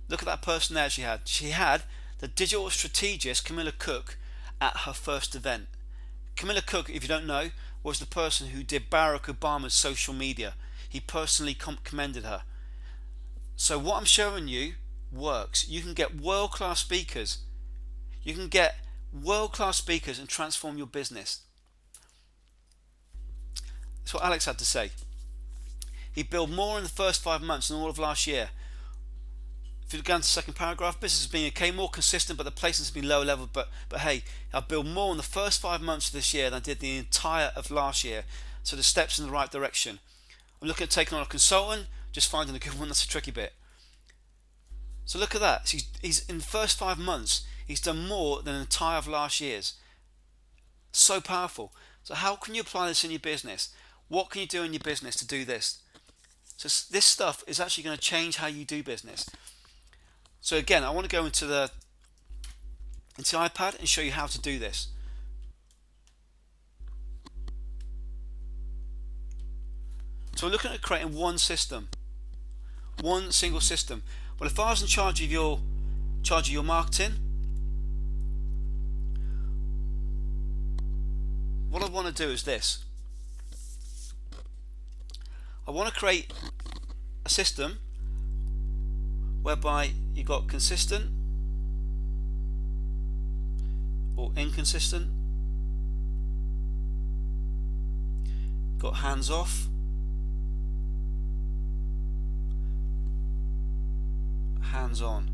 Look at that person there she had. She had the digital strategist Camilla Cook at her first event. Camilla Cook, if you don't know, was the person who did Barack Obama's social media. He personally commended her. So what I'm showing you works. You can get world-class speakers. You can get world-class speakers and transform your business. That's what Alex had to say. He billed more in the first 5 months than all of last year. If you look down to the second paragraph, business has been okay, more consistent, but the placements have been lower level. But hey, I billed more in the first 5 months of this year than I did the entire of last year. So the steps in the right direction. I'm looking at taking on a consultant, just finding a good one. That's a tricky bit. So look at that. He's in the first 5 months, he's done more than the entire of last year's. So powerful. So how can you apply this in your business? What can you do in your business to do this? So this stuff is actually going to change how you do business. So again, I want to go into iPad and show you how to do this. So we're looking at creating one system, one single system. Well, if I was in charge of your marketing, what I want to do is this. I want to create a system whereby you got consistent or inconsistent, got hands off, hands on.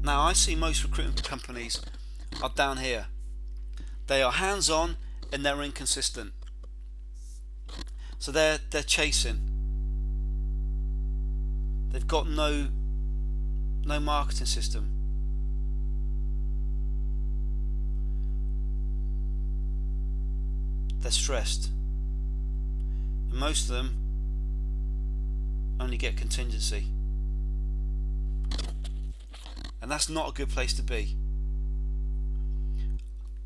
Now I see most recruitment companies are down here. They are hands on and they're inconsistent. So they're chasing. They've got no marketing system. They're stressed. And most of them only get contingency. And that's not a good place to be.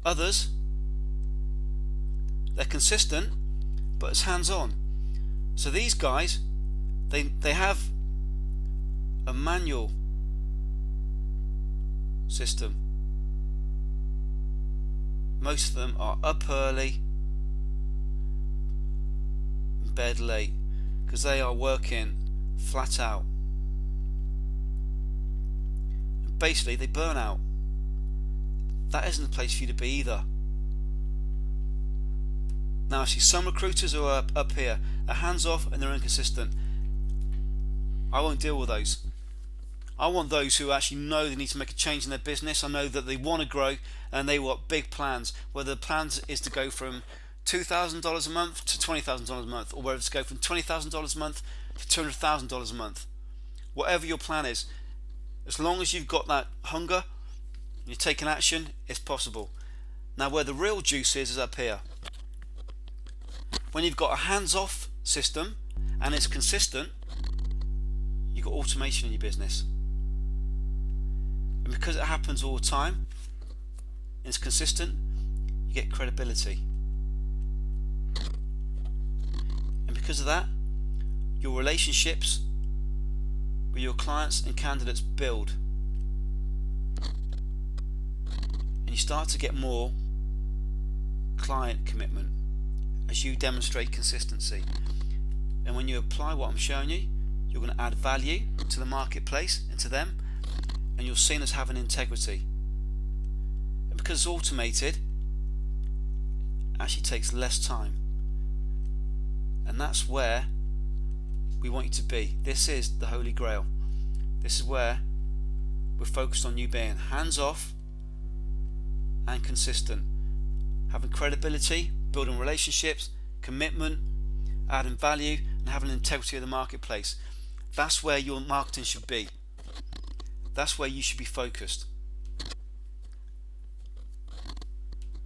Others, they're consistent, but it's hands-on. So these guys, they have a manual system. Most of them are up early, bed late, because they are working flat out. And basically they burn out. That isn't the place for you to be either. Now I see some recruiters who are up here, they're hands off and they're inconsistent. I won't deal with those. I want those who actually know they need to make a change in their business. I know that they want to grow and they want big plans, whether the plan is to go from $2,000 a month to $20,000 a month, or whether it's to go from $20,000 a month to $200,000 a month. Whatever your plan is, as long as you've got that hunger and you're taking action, it's possible. Now where the real juice is up here. When you've got a hands-off system and it's consistent, you've got automation in your business. And because it happens all the time and it's consistent, you get credibility. And because of that, your relationships with your clients and candidates build. And you start to get more client commitment as you demonstrate consistency. And when you apply what I'm showing you, you're going to add value to the marketplace and to them, and you're seen as having integrity. And because it's automated, it actually takes less time. And that's where we want you to be. This is the Holy Grail. This is where we're focused on you being hands off and consistent, having credibility, building relationships, commitment, adding value, and having integrity of the marketplace. That's where your marketing should be. That's where you should be focused.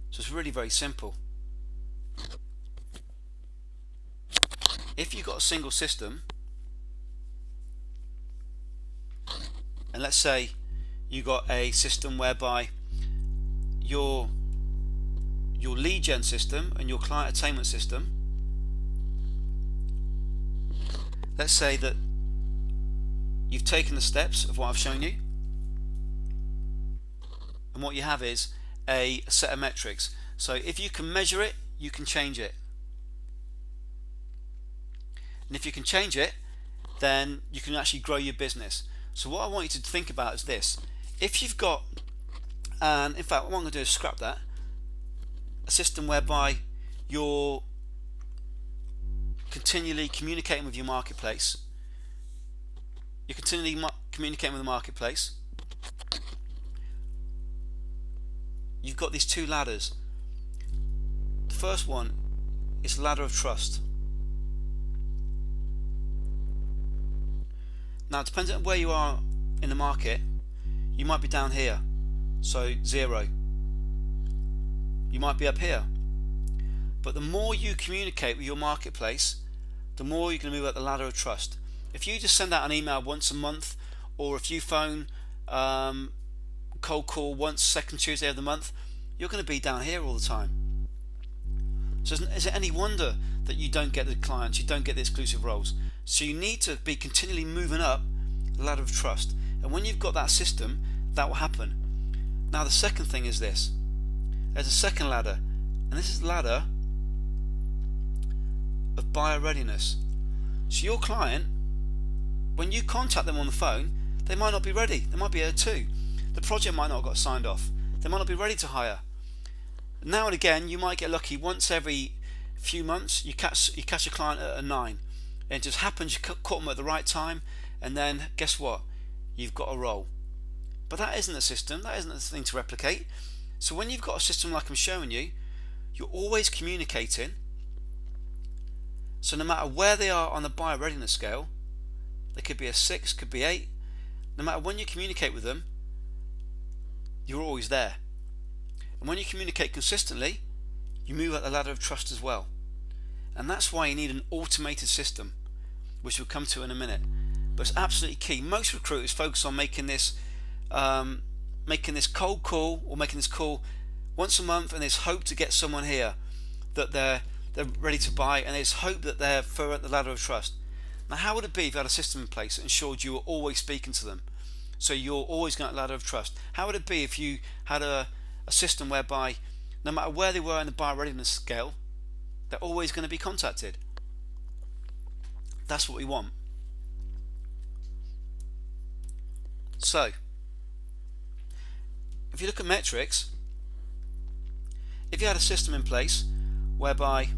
So it's really very simple. If you've got a single system, and let's say you got a system whereby your lead gen system and your client attainment system, let's say that you've taken the steps of what I've shown you, and what you have is a set of metrics. So if you can measure it, you can change it. And if you can change it, then you can actually grow your business. So what I want you to think about is this. If you've got, and in fact what I'm going to do is scrap that, a system whereby you're continually communicating with your marketplace, you're continually communicating with the marketplace, you've got these two ladders. The first one is the ladder of trust. Now, depending on where you are in the market, you might be down here, so 0. You might be up here. But the more you communicate with your marketplace, the more you're going to move up the ladder of trust. If you just send out an email once a month, or if you phone cold call once second Tuesday of the month, you're going to be down here all the time. So is it any wonder that you don't get the clients, you don't get the exclusive roles? So you need to be continually moving up the ladder of trust. And when you've got that system, that will happen. Now the second thing is this. There's a second ladder, and this is the ladder of buyer readiness. So your client, when you contact them on the phone, they might not be ready. They might be here too. The project might not have got signed off. They might not be ready to hire. Now and again, you might get lucky. Once every few months, you catch a client at a 9. And it just happens you caught them at the right time, and then guess what? You've got a role. But that isn't a system. That isn't a thing to replicate. So when you've got a system like I'm showing you, you're always communicating. So no matter where they are on the buyer readiness scale, they could be a 6, could be 8. No matter when you communicate with them, you're always there. And when you communicate consistently, you move up the ladder of trust as well. And that's why you need an automated system, which we'll come to in a minute. But it's absolutely key. Most recruiters focus on making this cold call, or making this call once a month, and there's hope to get someone here that they're ready to buy, and there's hope that they're further up the ladder of trust. Now, how would it be if you had a system in place that ensured you were always speaking to them, so you're always going up the ladder of trust? How would it be if you had a system whereby no matter where they were in the buyer readiness scale, they're always going to be contacted? That's what we want. So if you look at metrics, if you had a system in place whereby,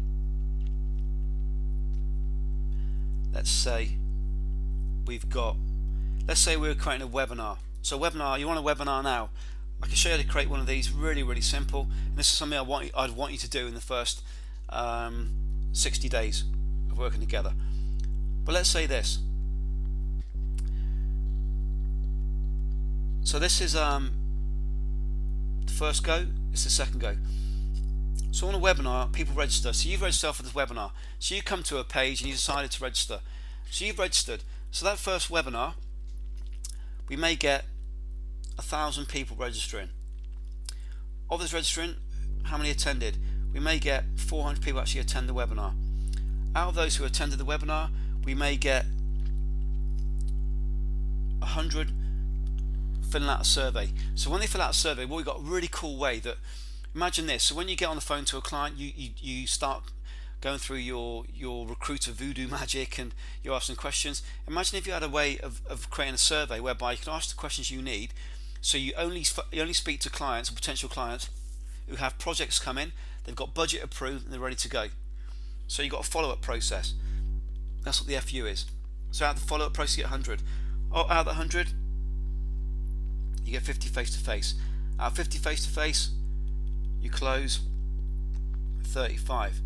let's say we were creating a webinar. So webinar, you want a webinar now, I can show you how to create one of these, really simple. And this is something I'd want you to do in the first 60 days of working together. But let's say this. So this is the first go, it's the second go. So on a webinar, people register. So you've registered for this webinar. So you come to a page and you decided to register. So you've registered. So that first webinar, we may get 1,000 people registering. Of those registering, how many attended? We may get 400 people actually attend the webinar. Out of those who attended the webinar, we may get 100 filling out a survey. So when they fill out a survey, well, we've got a really cool way that, imagine this. So when you get on the phone to a client, you start going through your recruiter voodoo magic and you're asking questions. Imagine if you had a way of creating a survey whereby you can ask the questions you need. So you only speak to clients or potential clients who have projects coming, they've got budget approved and they're ready to go. So you've got a follow-up process. That's what the FU is. So out of the follow-up process, you get 100. Out of the 100, you get 50 face-to-face. Out of 50 face-to-face, you close 35.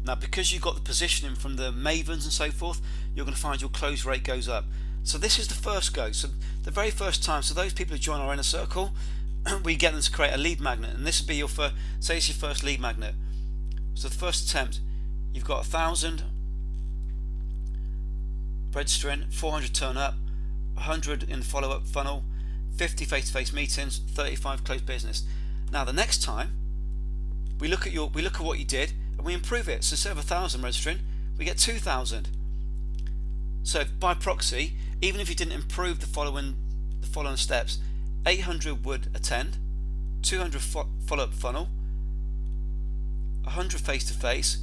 Now, because you've got the positioning from the Mavens and so forth, you're going to find your close rate goes up. So this is the first go. So the very first time, so those people who join our inner circle, we get them to create a lead magnet, and this would be your first, say it's your first lead magnet. So the first attempt, you've got 1,000 registering, 400 turn up, 100 in the follow-up funnel, 50 face-to-face meetings, 35 closed business. Now the next time, we look at what you did and we improve it. So instead of 1,000 registering, we get 2,000. So by proxy, even if you didn't improve the following steps, 800 would attend, 200 follow-up funnel, 100 face-to-face,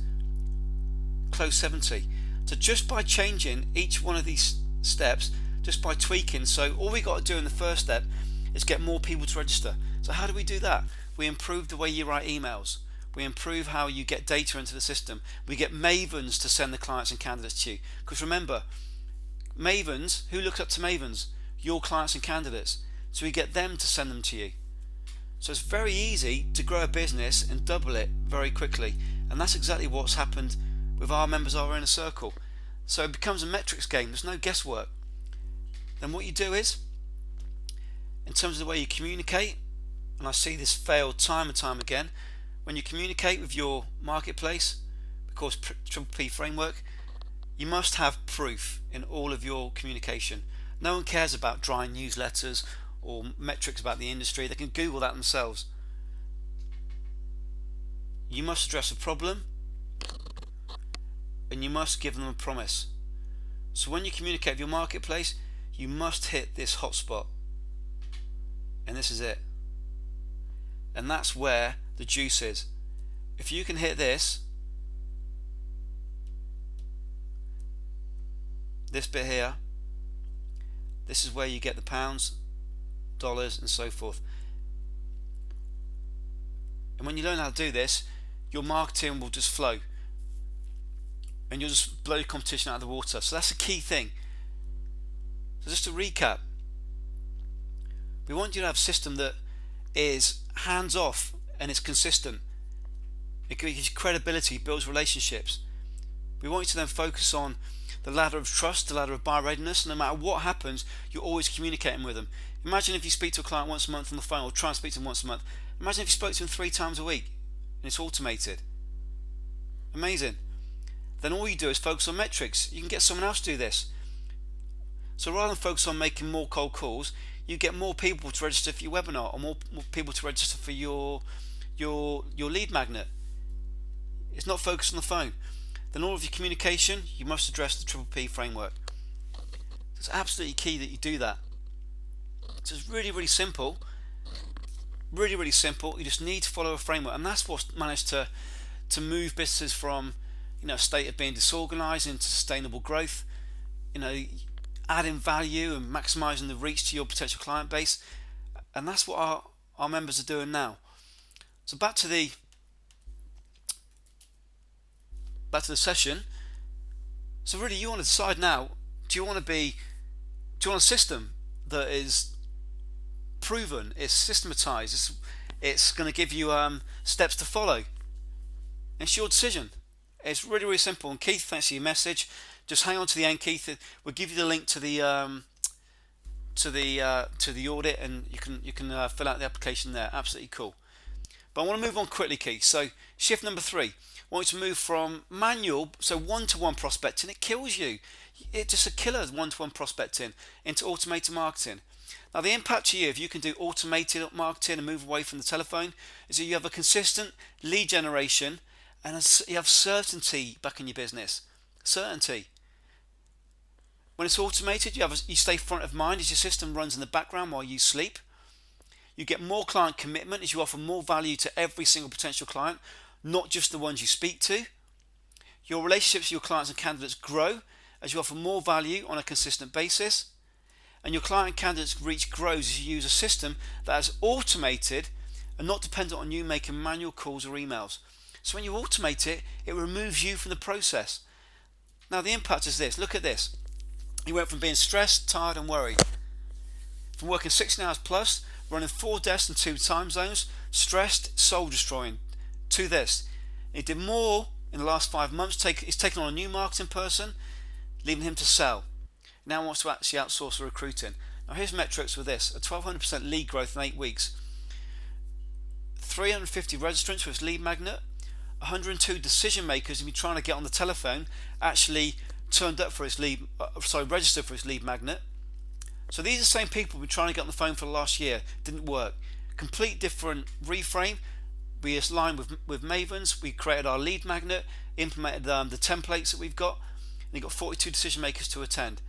close 70. So just by changing each one of these steps, just by tweaking, so all we got to do in the first step is get more people to register. So how do we do that? We improve the way you write emails. We improve how you get data into the system. We get Mavens to send the clients and candidates to you. Because remember, Mavens, who looks up to Mavens? Your clients and candidates. So we get them to send them to you. So it's very easy to grow a business and double it very quickly. And that's exactly what's happened with our members of our inner circle. So it becomes a metrics game. There's no guesswork. Then what you do is, in terms of the way you communicate, and I see this fail time and time again, when you communicate with your marketplace, because Triple P framework, you must have proof in all of your communication. No one cares about dry newsletters or metrics about the industry. They can Google that themselves. You must address a problem and you must give them a promise. So when you communicate with your marketplace, you must hit this hotspot, and this is it. And that's where the juice is. If you can hit this bit here, this is where you get the pounds, dollars and so forth. And when you learn how to do this, your marketing will just flow and you'll just blow your competition out of the water. So that's a key thing. So just to recap, we want you to have a system that is hands off and it's consistent. It gives you credibility, builds relationships. We want you to then focus on the ladder of trust, the ladder of buyer readiness. No matter what happens, you're always communicating with them. Imagine if you speak to a client once a month on the phone, or try and speak to them once a month. Imagine if you spoke to them 3 times a week and it's automated. Amazing. Then all you do is focus on metrics. You can get someone else to do this. So rather than focus on making more cold calls, you get more people to register for your webinar, or more people to register for your lead magnet. It's not focused on the phone. Then all of your communication, you must address the Triple P framework. It's absolutely key that you do that. So it's really, really simple. Really, really simple. You just need to follow a framework, and that's what's managed to move businesses from, a state of being disorganized into sustainable growth. Adding value and maximizing the reach to your potential client base, and that's what our members are doing now. So back to the session. So really, you want to decide now: do you want a system that is proven, it's systematized, it's going to give you steps to follow? It's your decision. It's really, really simple. And Keith, thanks for your message. Just hang on to the end, Keith. We'll give you the link to the audit, and you can fill out the application there. Absolutely cool. But I want to move on quickly, Keith. So shift number 3. I want you to move from manual, so one-to-one prospecting. It kills you. It's just a killer, one-to-one prospecting, into automated marketing. Now the impact to you, if you can do automated marketing and move away from the telephone, is that you have a consistent lead generation and you have certainty back in your business. Certainty. When it's automated, you stay front of mind as your system runs in the background while you sleep. You get more client commitment as you offer more value to every single potential client, not just the ones you speak to. Your relationships with your clients and candidates grow as you offer more value on a consistent basis. And your client and candidates reach grows as you use a system that is automated and not dependent on you making manual calls or emails. So when you automate it, it removes you from the process. Now the impact is this. Look at this. You went from being stressed, tired and worried, from working 16 hours plus, running 4 desks and 2 time zones, stressed, soul destroying, to this. He did more in the last 5 months. He's taken on a new marketing person, leaving him to sell. Now he wants to actually outsource the recruiting. Now here's metrics with this: a 1200% lead growth in 8 weeks, 350 registrants with his lead magnet, 102 decision makers who've been trying to get on the telephone actually turned up for his registered for his lead magnet. So these are the same people who've been trying to get on the phone for the last year. Didn't work. Complete different reframe. We aligned with Mavens. We created our lead magnet, implemented the templates that we've got, and you got 42 decision makers to attend.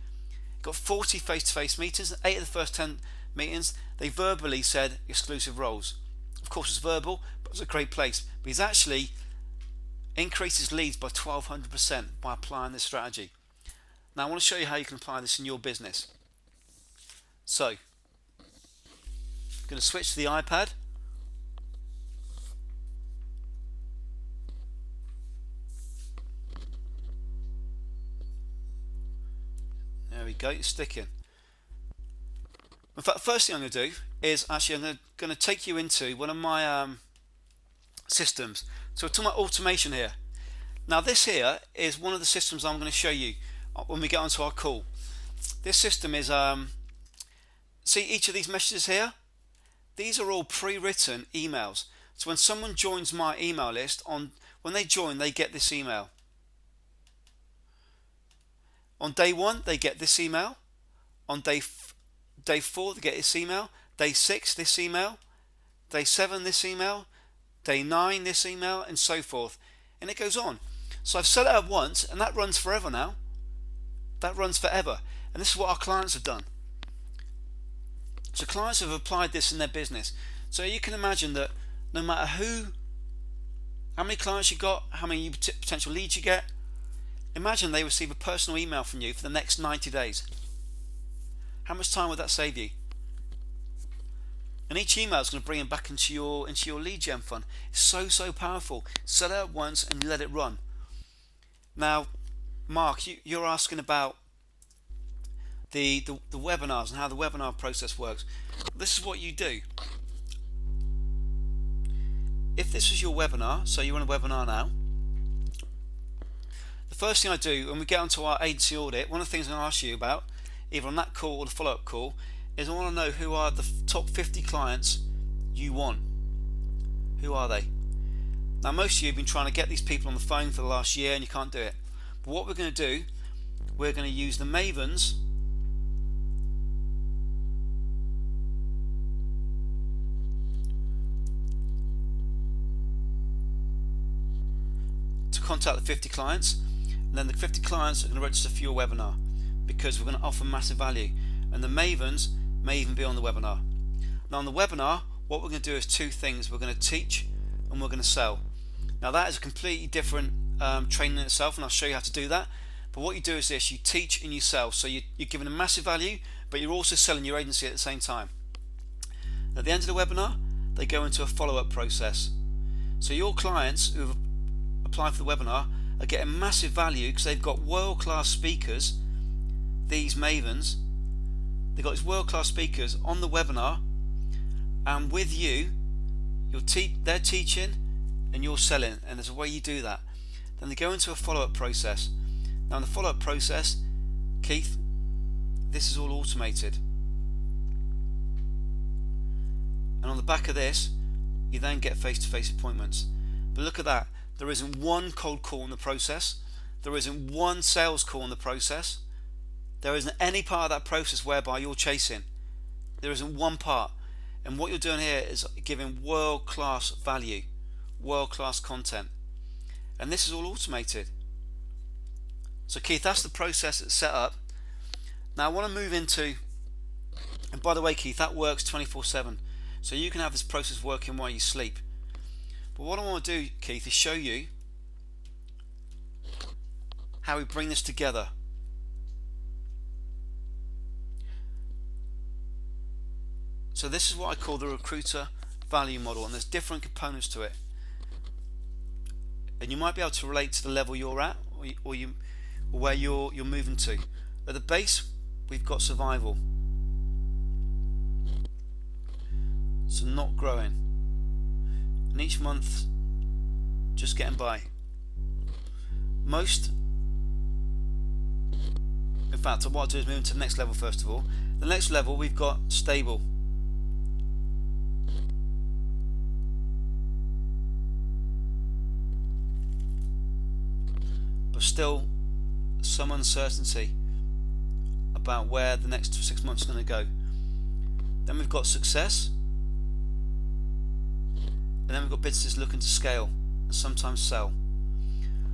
Got 40 face-to-face meetings, and 8 of the first 10 meetings they verbally said exclusive roles. Of course it's verbal, but it's a great place. But he's actually increased his leads by 1200% by applying this strategy. Now I want to show you how you can apply this in your business. So I'm going to switch to the iPad. There we go, it's sticking. In fact, the first thing I'm going to do is actually I'm going to take you into one of my systems. So we're talking about automation here. Now this here is one of the systems I'm going to show you when we get onto our call. This system is, see each of these messages here? These are all pre-written emails. So when someone joins my email list, when they join, they get this email. On day 1, they get this email. On day 4, they get this email. Day 6, this email. Day 7, this email. Day 9, this email, and so forth. And it goes on. So I've set it up once, and that runs forever now. That runs forever. And this is what our clients have done. So clients have applied this in their business. So you can imagine that no matter how many clients you got, how many potential leads you get, imagine they receive a personal email from you for the next 90 days. How much time would that save you? And each email is going to bring them back into your lead gen fund. It's so powerful. Set it up once and let it run. Now, Mark, you're asking about the webinars and how the webinar process works. This is what you do. If this was your webinar, so you're on a webinar now, the first thing I do when we get onto our agency audit, one of the things I'm going to ask you about, either on that call or the follow-up call, is I want to know who are the top 50 clients you want. Who are they? Now most of you have been trying to get these people on the phone for the last year and you can't do it. But what we're going to do, we're going to use the Mavens to contact the 50 clients, and then the 50 clients are going to register for your webinar because we're going to offer massive value, and the Mavens may even be on the webinar. Now on the webinar, what we're going to do is 2 things. We're going to teach and we're going to sell. Now that is a completely different training in itself, and I'll show you how to do that. But what you do is this: you teach and you sell. So you're giving a massive value, but you're also selling your agency at the same time. At the end of the webinar, they go into a follow-up process. So your clients who have applied for the webinar are getting massive value because they've got world-class speakers, these Mavens. They've got these world-class speakers on the webinar, and with you, they're teaching and you're selling, and there's a way you do that. Then they go into a follow-up process. Now in the follow-up process, Keith, this is all automated, and on the back of this you then get face-to-face appointments. But look at that, there isn't one cold call in the process, there isn't one sales call in the process, there isn't any part of that process whereby you're chasing. There isn't one part. And what you're doing here is giving world-class value, world-class content, and this is all automated. So Keith, that's the process that's set up. Now I want to move into, and by the way Keith, that works 24/7, so you can have this process working while you sleep. But what I want to do, Keith, is show you how we bring this together. So this is what I call the recruiter value model, and there's different components to it, and you might be able to relate to the level you're at, or where you're moving to. At the base, we've got survival, so not growing, and each month just getting by. In fact, what I'll do is move into the next level first of all. The next level, we've got stable. But still some uncertainty about where the next 6 months are going to go. Then we've got success, and then we've got businesses looking to scale and sometimes sell.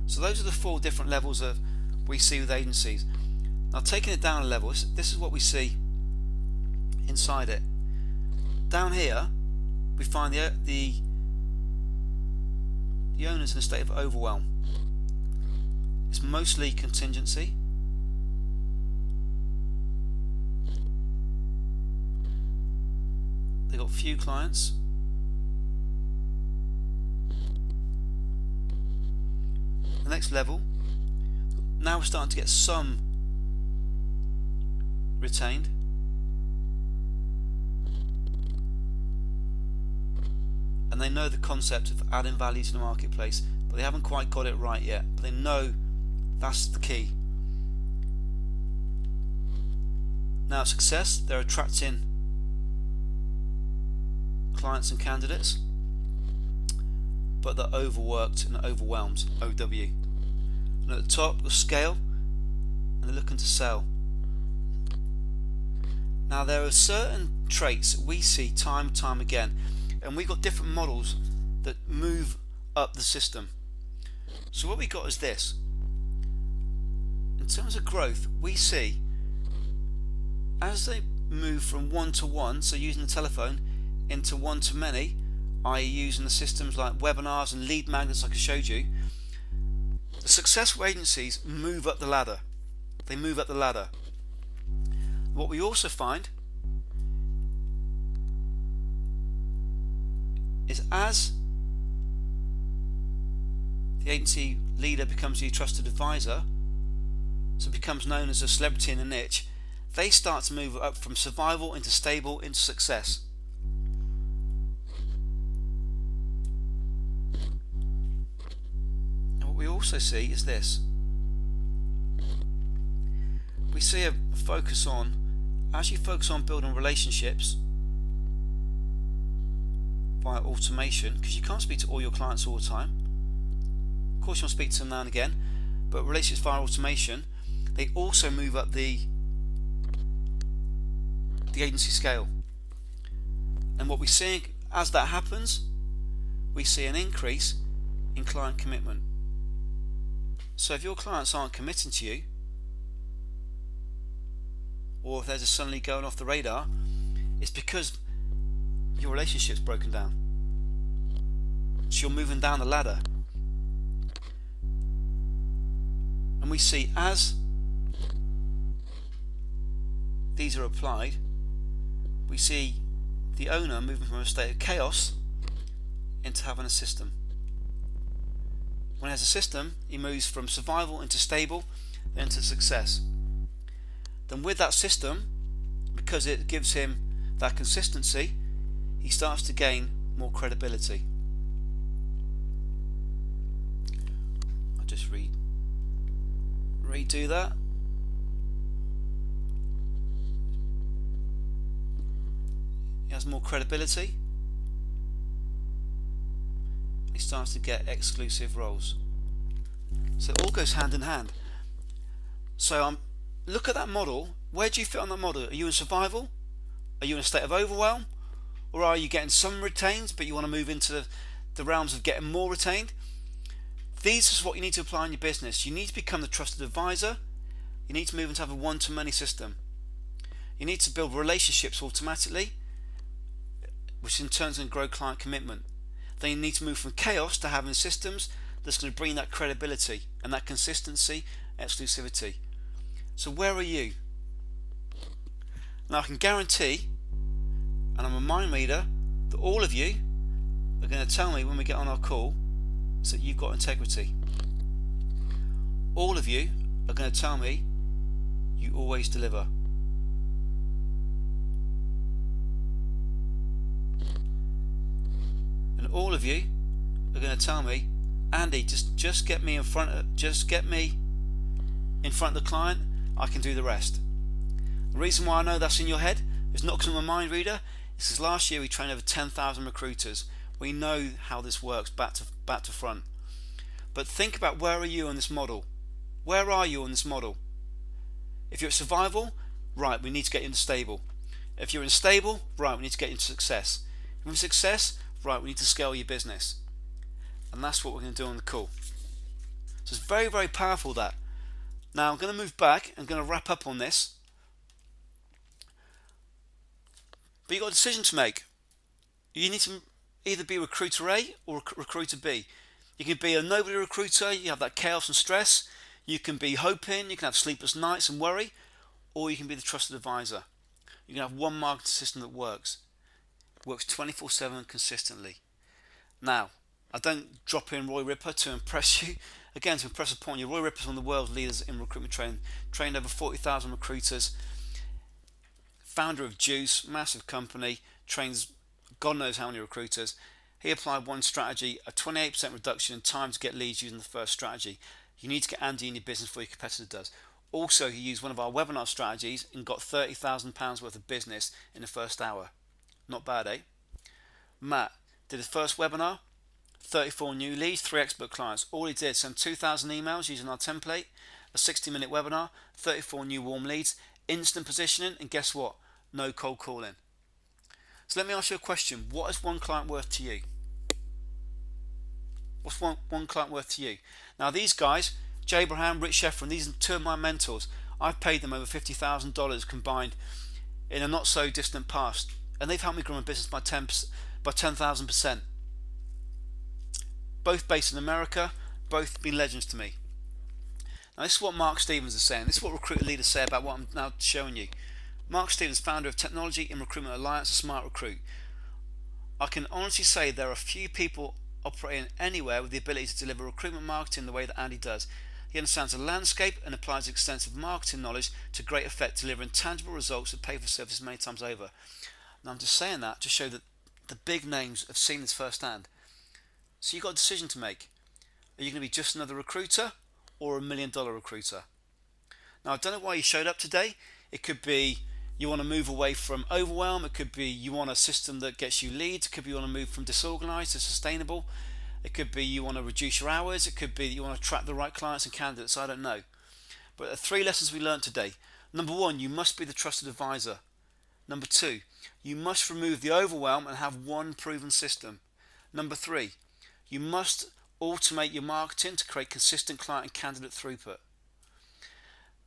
So those are the 4 different levels that we see with agencies. Now taking it down a level, this is what we see inside it. Down here we find the owners in a state of overwhelm. It's mostly contingency. They've got few clients. The next level, now we're starting to get some retained. And they know the concept of adding value to the marketplace, but they haven't quite got it right yet. But they know that's the key. Now success, they're attracting clients and candidates, but they're overworked and overwhelmed, OW. And at the top, the scale, and they're looking to sell. Now there are certain traits that we see time and time again, and we've got different models that move up the system. So what we got is this. In terms of growth, we see as they move from one-to-one, so using the telephone, into one-to-many, i.e. using the systems like webinars and lead magnets like I showed you, the successful agencies move up the ladder. They move up the ladder. What we also find is as the agency leader becomes your trusted advisor, so becomes known as a celebrity in a niche, they start to move up from survival into stable into success. And what we also see is this. We see a focus on, as you focus on building relationships via automation, because you can't speak to all your clients all the time. Of course you want to speak to them now and again, but relationships via automation, they also move up the agency scale. And what we see as that happens, we see an increase in client commitment. So if your clients aren't committing to you, or if they're just suddenly going off the radar, it's because your relationship's broken down. So you're moving down the ladder. And we see as these are applied, we see the owner moving from a state of chaos into having a system. When he has a system, he moves from survival into stable, then to success. Then with that system, because it gives him that consistency, he starts to gain more credibility. I'll just redo that. He has more credibility. He starts to get exclusive roles. So it all goes hand in hand. So look at that model. Where do you fit on that model? Are you in survival? Are you in a state of overwhelm? Or are you getting some retained, but you want to move into the realms of getting more retained? This is what you need to apply in your business. You need to become the trusted advisor. You need to move into have a one-to-many system. You need to build relationships automatically, which in turn can grow client commitment. Then you need to move from chaos to having systems that's going to bring that credibility and that consistency, exclusivity. So where are you? Now I can guarantee, and I'm a mind reader, that all of you are going to tell me when we get on our call is that you've got integrity. All of you are going to tell me you always deliver. And all of you are going to tell me, Andy, just get me in front of the client. I can do the rest. The reason why I know that's in your head is not because I'm a mind reader. It's because last year we trained over 10,000 recruiters. We know how this works back to front. But think about, where are you on this model? Where are you on this model? If you're at survival, right, we need to get you into stable. If you're in stable, right, we need to get you into success. If you're in success, right, we need to scale your business. And that's what we're going to do on the call. So it's very, very powerful, that. Now I'm going to move back. I'm going to wrap up on this. But you've got a decision to make. You need to either be recruiter A or recruiter B. You can be a nobody recruiter, you have that chaos and stress. You can be hoping, you can have sleepless nights and worry. Or you can be the trusted advisor. You can have one marketing system that works 24/7 consistently. Now, I don't drop in Roy Ripper to impress you. Again, to impress upon you, Roy Ripper is one of the world's leaders in recruitment training. Trained over 40,000 recruiters. Founder of Juice, massive company. Trains God knows how many recruiters. He applied one strategy, a 28% reduction in time to get leads using the first strategy. You need to get Andy in your business before your competitor does. Also, he used one of our webinar strategies and got £30,000 worth of business in the first hour. Not bad, eh? Matt did his first webinar, 34 new leads, 3 expert clients. All he did, send 2,000 emails using our template, a 60-minute webinar, 34 new warm leads, instant positioning, and guess what? No cold calling. So let me ask you a question. What is one client worth to you? What's one client worth to you? Now these guys, Jay Abraham, Rich Sheffrin, these are two of my mentors. I've paid them over $50,000 combined in a not so distant past, and they've helped me grow my business by 10,000%. Both based in America, both been legends to me. Now this is what Mark Stevens is saying. This is what recruiter leaders say about what I'm now showing you. Mark Stevens, founder of Technology in Recruitment Alliance and Smart Recruit. I can honestly say there are few people operating anywhere with the ability to deliver recruitment marketing the way that Andy does. He understands the landscape and applies extensive marketing knowledge to great effect, delivering tangible results that pay for services many times over. Now I'm just saying that to show that the big names have seen this firsthand. So you've got a decision to make. Are you going to be just another recruiter or $1 million recruiter? Now I don't know why you showed up today. It could be you want to move away from overwhelm. It could be you want a system that gets you leads. It could be you want to move from disorganized to sustainable. It could be you want to reduce your hours. It could be that you want to attract the right clients and candidates. I don't know. But there are 3 lessons we learned today. Number 1, you must be the trusted advisor. Number 2, you must remove the overwhelm and have one proven system. Number 3, you must automate your marketing to create consistent client and candidate throughput.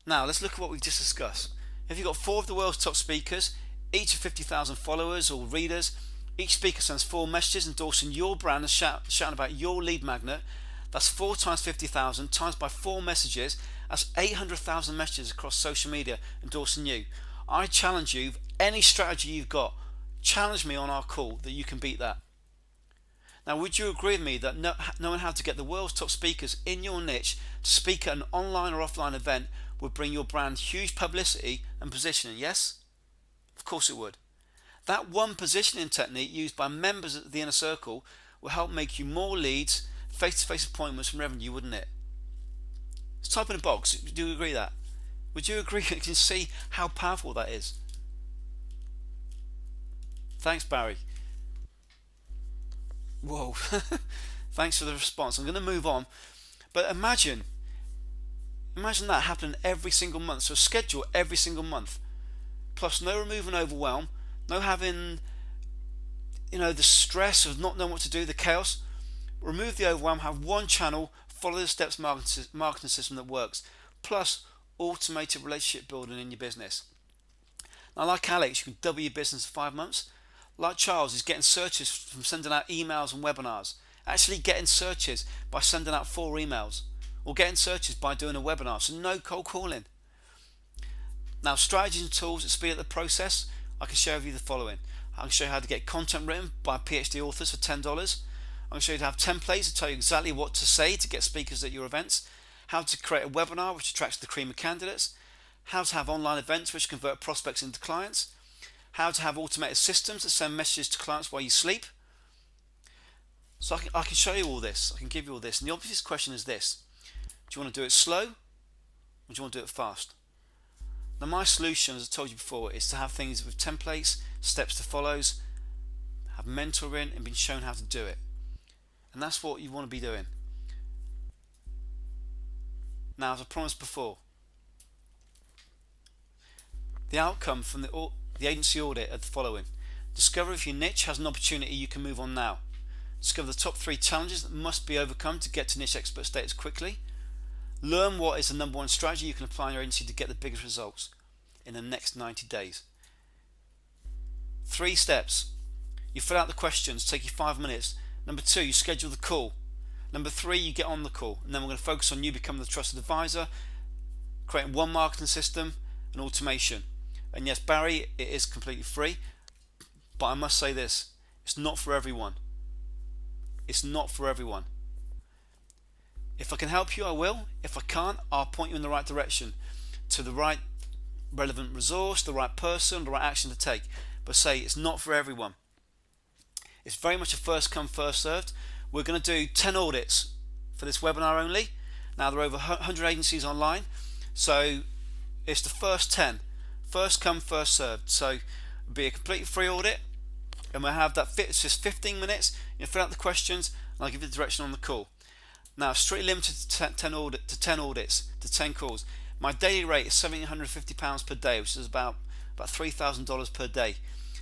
Now let's look at what we've just discussed. If you've got 4 of the world's top speakers, each of 50,000 followers or readers, each speaker sends 4 messages endorsing your brand and shouting about your lead magnet. That's 4 times 50,000 times by 4 messages. That's 800,000 messages across social media endorsing you. I challenge you, any strategy you've got, challenge me on our call that you can beat that. Now would you agree with me that knowing how to get the world's top speakers in your niche to speak at an online or offline event would bring your brand huge publicity and positioning? Yes? Of course it would. That one positioning technique used by members of the inner circle will help make you more leads, face-to-face appointments and revenue, wouldn't it? Just type in a box. Do you agree that? Would you agree? You can see how powerful that is. Thanks, Barry. Whoa. Thanks for the response. I'm going to move on. But imagine that happening every single month. So schedule every single month. Plus no remove and overwhelm. No having, the stress of not knowing what to do, the chaos. Remove the overwhelm. Have one channel. Follow the steps marketing system that works. Plus automated relationship building in your business. Now, like Alex, you can double your business in 5 months. Like Charles, he's getting searches from sending out emails and webinars. Actually getting searches by sending out 4 emails, or getting searches by doing a webinar. So no cold calling. Now, strategies and tools that speed up the process. I can share with you the following. I can show you how to get content written by PhD authors for $10. I can show you how to have templates to tell you exactly what to say to get speakers at your events. How to create a webinar which attracts the cream of candidates. How to have online events which convert prospects into clients. How to have automated systems that send messages to clients while you sleep. So I can show you all this. I can give you all this. And the obvious question is this. Do you want to do it slow, or do you want to do it fast? Now, my solution, as I told you before, is to have things with templates, steps to follow, have mentoring, and been shown how to do it. And that's what you want to be doing. Now, as I promised before, the outcome from the agency audit are the following. Discover if your niche has an opportunity you can move on now. Discover the top 3 challenges that must be overcome to get to niche expert status quickly. Learn what is the number 1 strategy you can apply in your agency to get the biggest results in the next 90 days. 3 steps. You fill out the questions, take you 5 minutes. Number 2, you schedule the call. Number 3, you get on the call. And then we're going to focus on you becoming the trusted advisor, creating one marketing system and automation. And yes, Barry, it is completely free, but I must say this, it's not for everyone. It's not for everyone. If I can help you, I will. If I can't, I'll point you in the right direction, to the right relevant resource, the right person, the right action to take. But say it's not for everyone. It's very much a first come, first served. We're going to do 10 audits for this webinar only. Now, there are over 100 agencies online, so it's the first 10. First come, first served. So it'll be a completely free audit, and we'll have that it's just 15 minutes. You fill out the questions, and I'll give you the direction on the call. Now, strictly limited to 10 audits, to 10 calls. My daily rate is £1,750 per day, which is about $3,000 per day.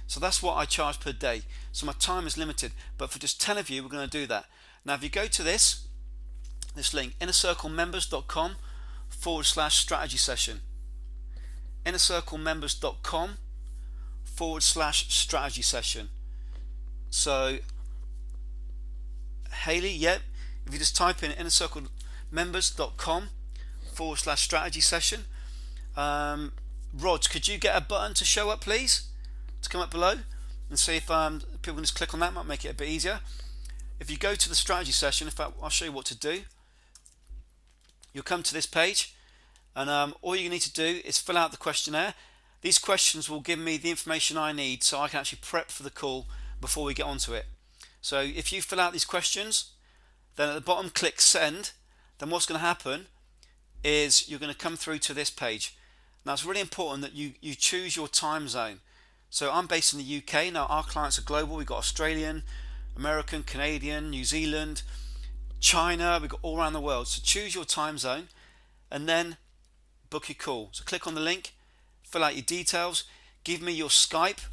So that's what I charge per day. So my time is limited, but for just 10 of you, we're going to do that. Now, if you go to this link, innercirclemembers.com/strategy session. innercirclemembers.com/strategy session. So, Haley, yep. If you just type in innercirclemembers.com/strategy session. Rod, could you get a button to show up, please? To come up below and see if people can just click on that. Might make it a bit easier. If you go to the strategy session, in fact, I'll show you what to do. You'll come to this page, and all you need to do is fill out the questionnaire. These questions will give me the information I need so I can actually prep for the call before we get onto it. So if you fill out these questions, then at the bottom click send, then what's going to happen is you're going to come through to this page. Now, it's really important that you choose your time zone. So I'm based in the UK. Now, our clients are global. We've got Australian, American, Canadian, New Zealand, China. We've got all around the world. So choose your time zone and then book your call. So click on the link, fill out your details, give me your Skype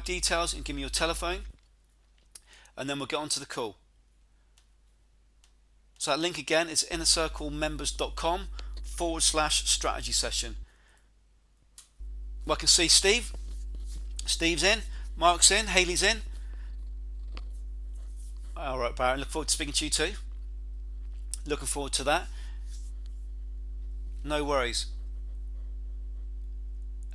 details, and give me your telephone, and then we'll get onto the call. So that link again is innercirclemembers.com/strategy session. Well, I can see Steve's in, Mark's in, Haley's in. Alright, Baron, look forward to speaking to you too. Looking forward to that. No worries.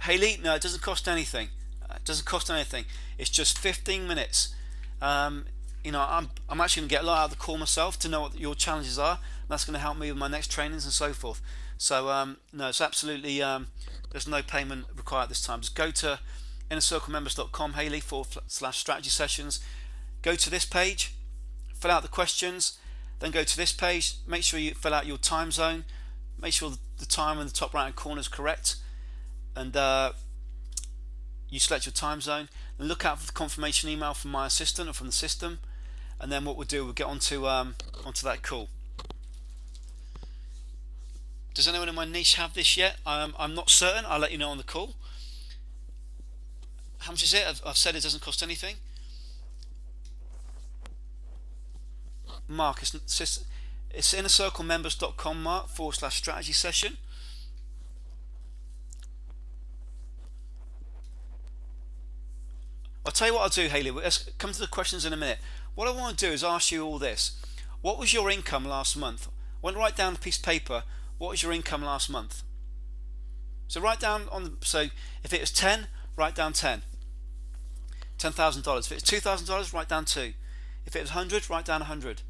Haley, no, it doesn't cost anything. It doesn't cost anything. It's just 15 minutes. I'm actually going to get a lot out of the call myself to know what your challenges are. And that's going to help me with my next trainings and so forth. So no, it's absolutely there's no payment required this time. Just go to innercirclemembers.com, Haley /strategy sessions. Go to this page, fill out the questions, then go to this page. Make sure you fill out your time zone, make sure the time in the top right hand corner is correct, and you select your time zone, and look out for the confirmation email from my assistant or from the system, and then what we'll do, we'll get onto that call. Does anyone in my niche have this yet? I'm not certain. I'll let you know on the call. How much is it? I've said it doesn't cost anything. Mark, it's innercirclemembers.com, Mark, /strategy session. I'll tell you what I'll do, Haley. Let's come to the questions in a minute. What I want to do is ask you all this. What was your income last month? I want to write down a piece of paper. What was your income last month? So write down so if it was 10, write down 10. $10,000. If it's $2,000, write down 2. If it was 100, write down 100.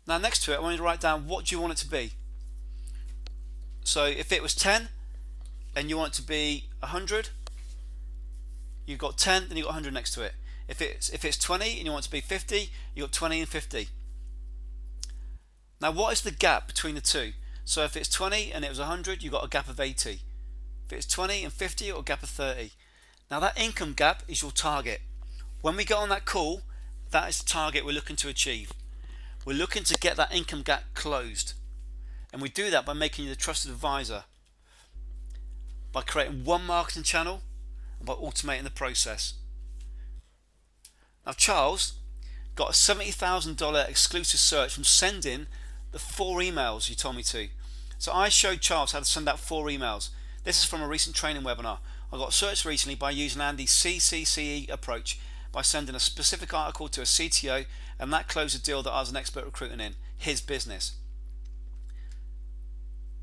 Now next to it, I want you to write down what do you want it to be. So if it was 10 and you want it to be 100, you've got 10, then you've got 100 next to it. If it's 20 and you want it to be 50, you've got 20 and 50. Now what is the gap between the two? So if it's 20 and it was 100, you've got a gap of 80. If it's 20 and 50, you've got a gap of 30. Now that income gap is your target. When we get on that call, that is the target we're looking to achieve. We're looking to get that income gap closed. And we do that by making you the trusted advisor, by creating one marketing channel, and by automating the process. Now Charles got a $70,000 exclusive search from sending the 4 emails you told me to. So I showed Charles how to send out 4 emails. This is from a recent training webinar. I got searched recently by using Andy's CCCE approach, by sending a specific article to a CTO, and that closed a deal that I was an expert recruiting in, his business.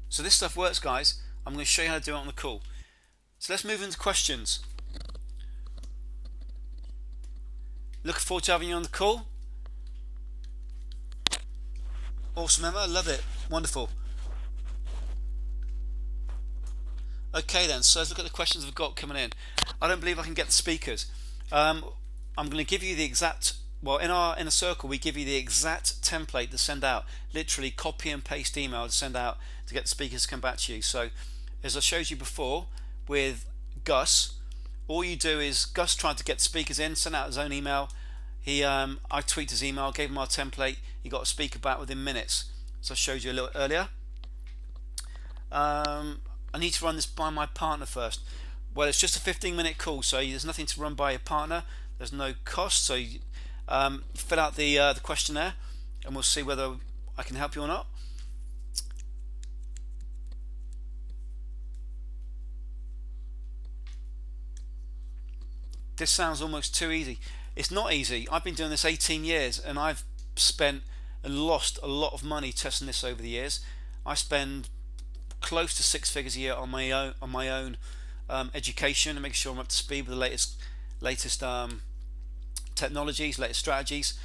So this stuff works, guys. I'm going to show you how to do it on the call. So let's move into questions. Looking forward to having you on the call. Awesome, Emma. Love it. Wonderful. Okay then, so let's look at the questions we've got coming in. I don't believe I can get the speakers. I'm going to give you the exact, well, in our inner circle we give you the exact template to send out, literally copy and paste email to send out to get the speakers to come back to you. So as I showed you before with Gus, all you do is, Gus tried to get the speakers in, sent out his own email. I tweaked his email, gave him our template, he got a speaker back within minutes. So I showed you a little earlier. I need to run this by my partner first. Well, it's just a 15-minute call, so there's nothing to run by your partner. There's no cost, so you, fill out the questionnaire, and we'll see whether I can help you or not. This sounds almost too easy. It's not easy. I've been doing this 18 years, and I've spent and lost a lot of money testing this over the years. I spend close to 6 figures a year on my own education and making sure I'm up to speed with the latest technologies, latest strategies.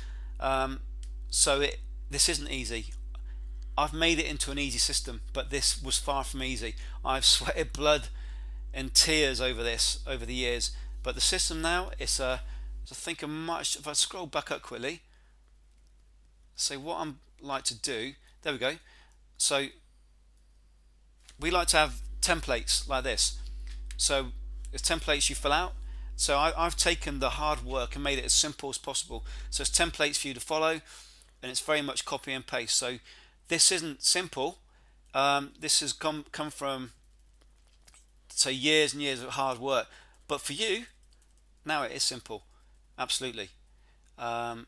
So this isn't easy. I've made it into an easy system, but this was far from easy. I've sweated blood and tears over this over the years. But the system now, it's I think if I scroll back up quickly, say what I'm like to do. There we go. So we like to have templates like this. So it's templates you fill out. So I've taken the hard work and made it as simple as possible. So it's templates for you to follow, and it's very much copy and paste. So this isn't simple. This has come from, say, years and years of hard work. But for you, now it is simple. Absolutely. So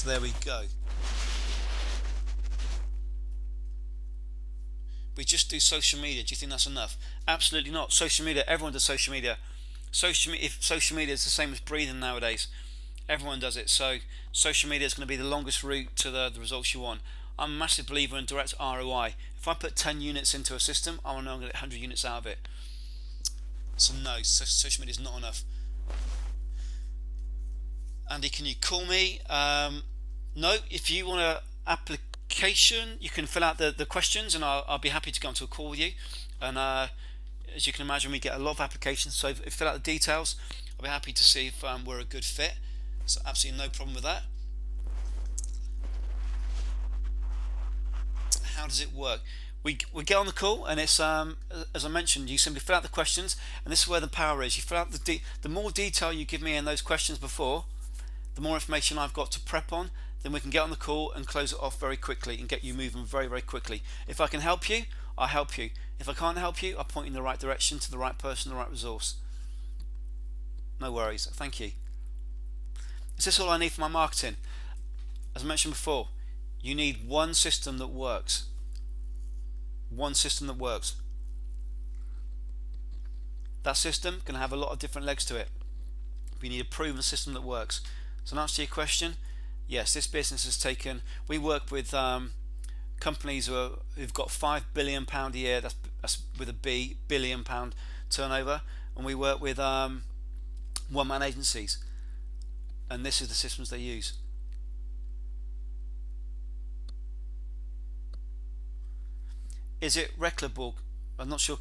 there we go. We just do social media. Do you think that's enough? Absolutely not. Social media, everyone does social media. If social media is the same as breathing nowadays, everyone does it. So social media is going to be the longest route to the results you want. I'm a massive believer in direct ROI. If I put 10 units into a system, I know I'm going to get 100 units out of it. So no, social media is not enough. Andy, can you call me? No, if you want an application, you can fill out the questions, and I'll be happy to go into a call with you. And as you can imagine, we get a lot of applications, so if you fill out the details, I'll be happy to see if we're a good fit. So absolutely no problem with that. how does it work? We get on the call, and it's as I mentioned, you simply fill out the questions, and this is where the power is. You fill out the more detail you give me in those questions before, the more information I've got to prep on. Then we can get on the call and close it off very quickly and get you moving very, very quickly. If I can help you, I'll help you. If I can't help you, I'll point you in the right direction to the right person, the right resource. No worries. Thank you. Is this all I need for my marketing? As I mentioned before, you need one system that works. One system that works. That system can have a lot of different legs to it. We need a proven system that works. So in answer to your question, yes, this business has taken. We work with companies who've got £5 billion a year. That's with a B, £billion turnover, and we work with one-man agencies, and this is the systems they use. Is it replicable? I'm not sure.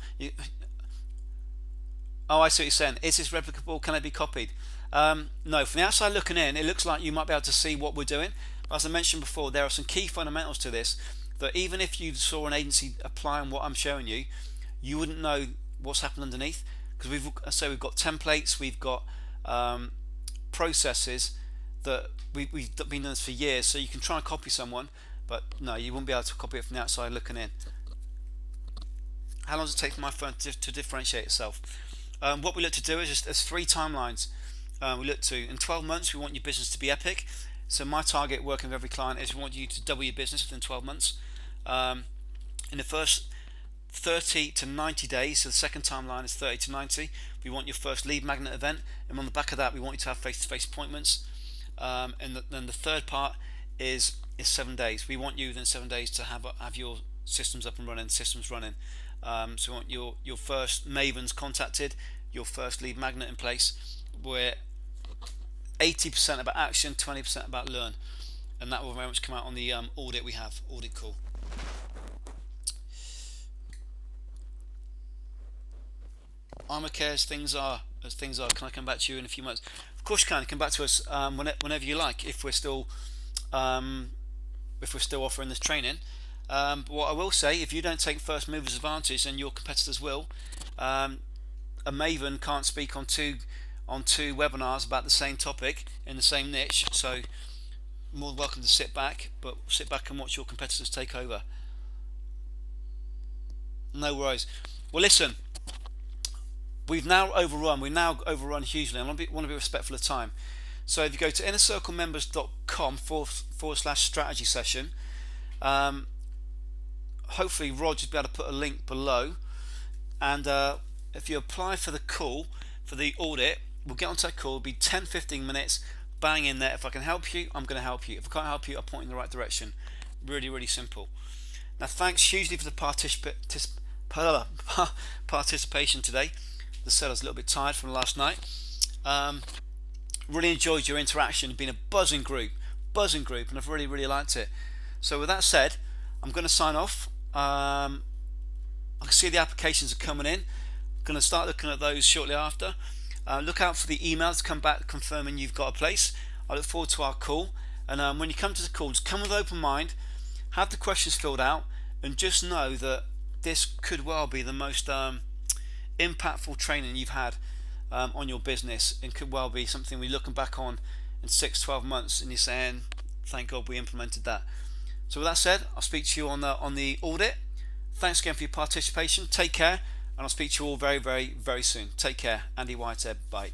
Oh, I see what you're saying. Is this replicable? Can it be copied? No, from the outside looking in, it looks like you might be able to see what we're doing. As I mentioned before, there are some key fundamentals to this that even if you saw an agency applying what I'm showing you, you wouldn't know what's happened underneath, because we've got templates, we've got processes that we've been doing this for years. So you can try and copy someone, but no, you won't be able to copy it from the outside looking in. How long does it take for my phone to differentiate itself? What we look to do is there's 3 timelines. We look to, in 12 months, we want your business to be epic. So my target working with every client is we want you to double your business within 12 months. In the first 30 to 90 days, so the second timeline is 30 to 90, we want your first lead magnet event, and on the back of that we want you to have face-to-face appointments. And then the third part is 7 days. We want you within 7 days to have your systems up and running, systems running. So we want your first Mavens contacted, your first lead magnet in place. We're 80% about action, 20% about learn, and that will very much come out on the audit we have, audit call. I'm okay as things are. Can I come back to you in a few months? Of course you can. Come back to us whenever you like. If we're still offering this training. But what I will say, if you don't take first movers advantage, and your competitors will, a Maven can't speak on two webinars about the same topic in the same niche. So more than welcome to sit back and watch your competitors take over. No worries. Well, listen, we've now overrun hugely. I want to be respectful of time. So if you go to innercirclemembers.com/strategy session, hopefully Rod will be able to put a link below, and if you apply for the call for the audit, we'll get onto that call. It'll be 10-15 minutes, bang in there. If I can help you, I'm going to help you. If I can't help you, I'll point in the right direction. Really, really simple. Now, thanks hugely for the participation today. As I said, I was a little bit tired from last night. Really enjoyed your interaction. It's been a buzzing group, and I've really, really liked it. So with that said, I'm going to sign off. I can see the applications are coming in. I'm going to start looking at those shortly after. Look out for the emails to come back confirming you've got a place. I look forward to our call, and when you come to the call, just come with an open mind, have the questions filled out, and just know that this could well be the most impactful training you've had on your business, and could well be something we're looking back on in 6-12 months and you're saying, thank God we implemented that. So with that said, I'll speak to you on the audit. Thanks again for your participation. Take care, and I'll speak to you all very, very, very soon. Take care. Andy Whitehead. Bye.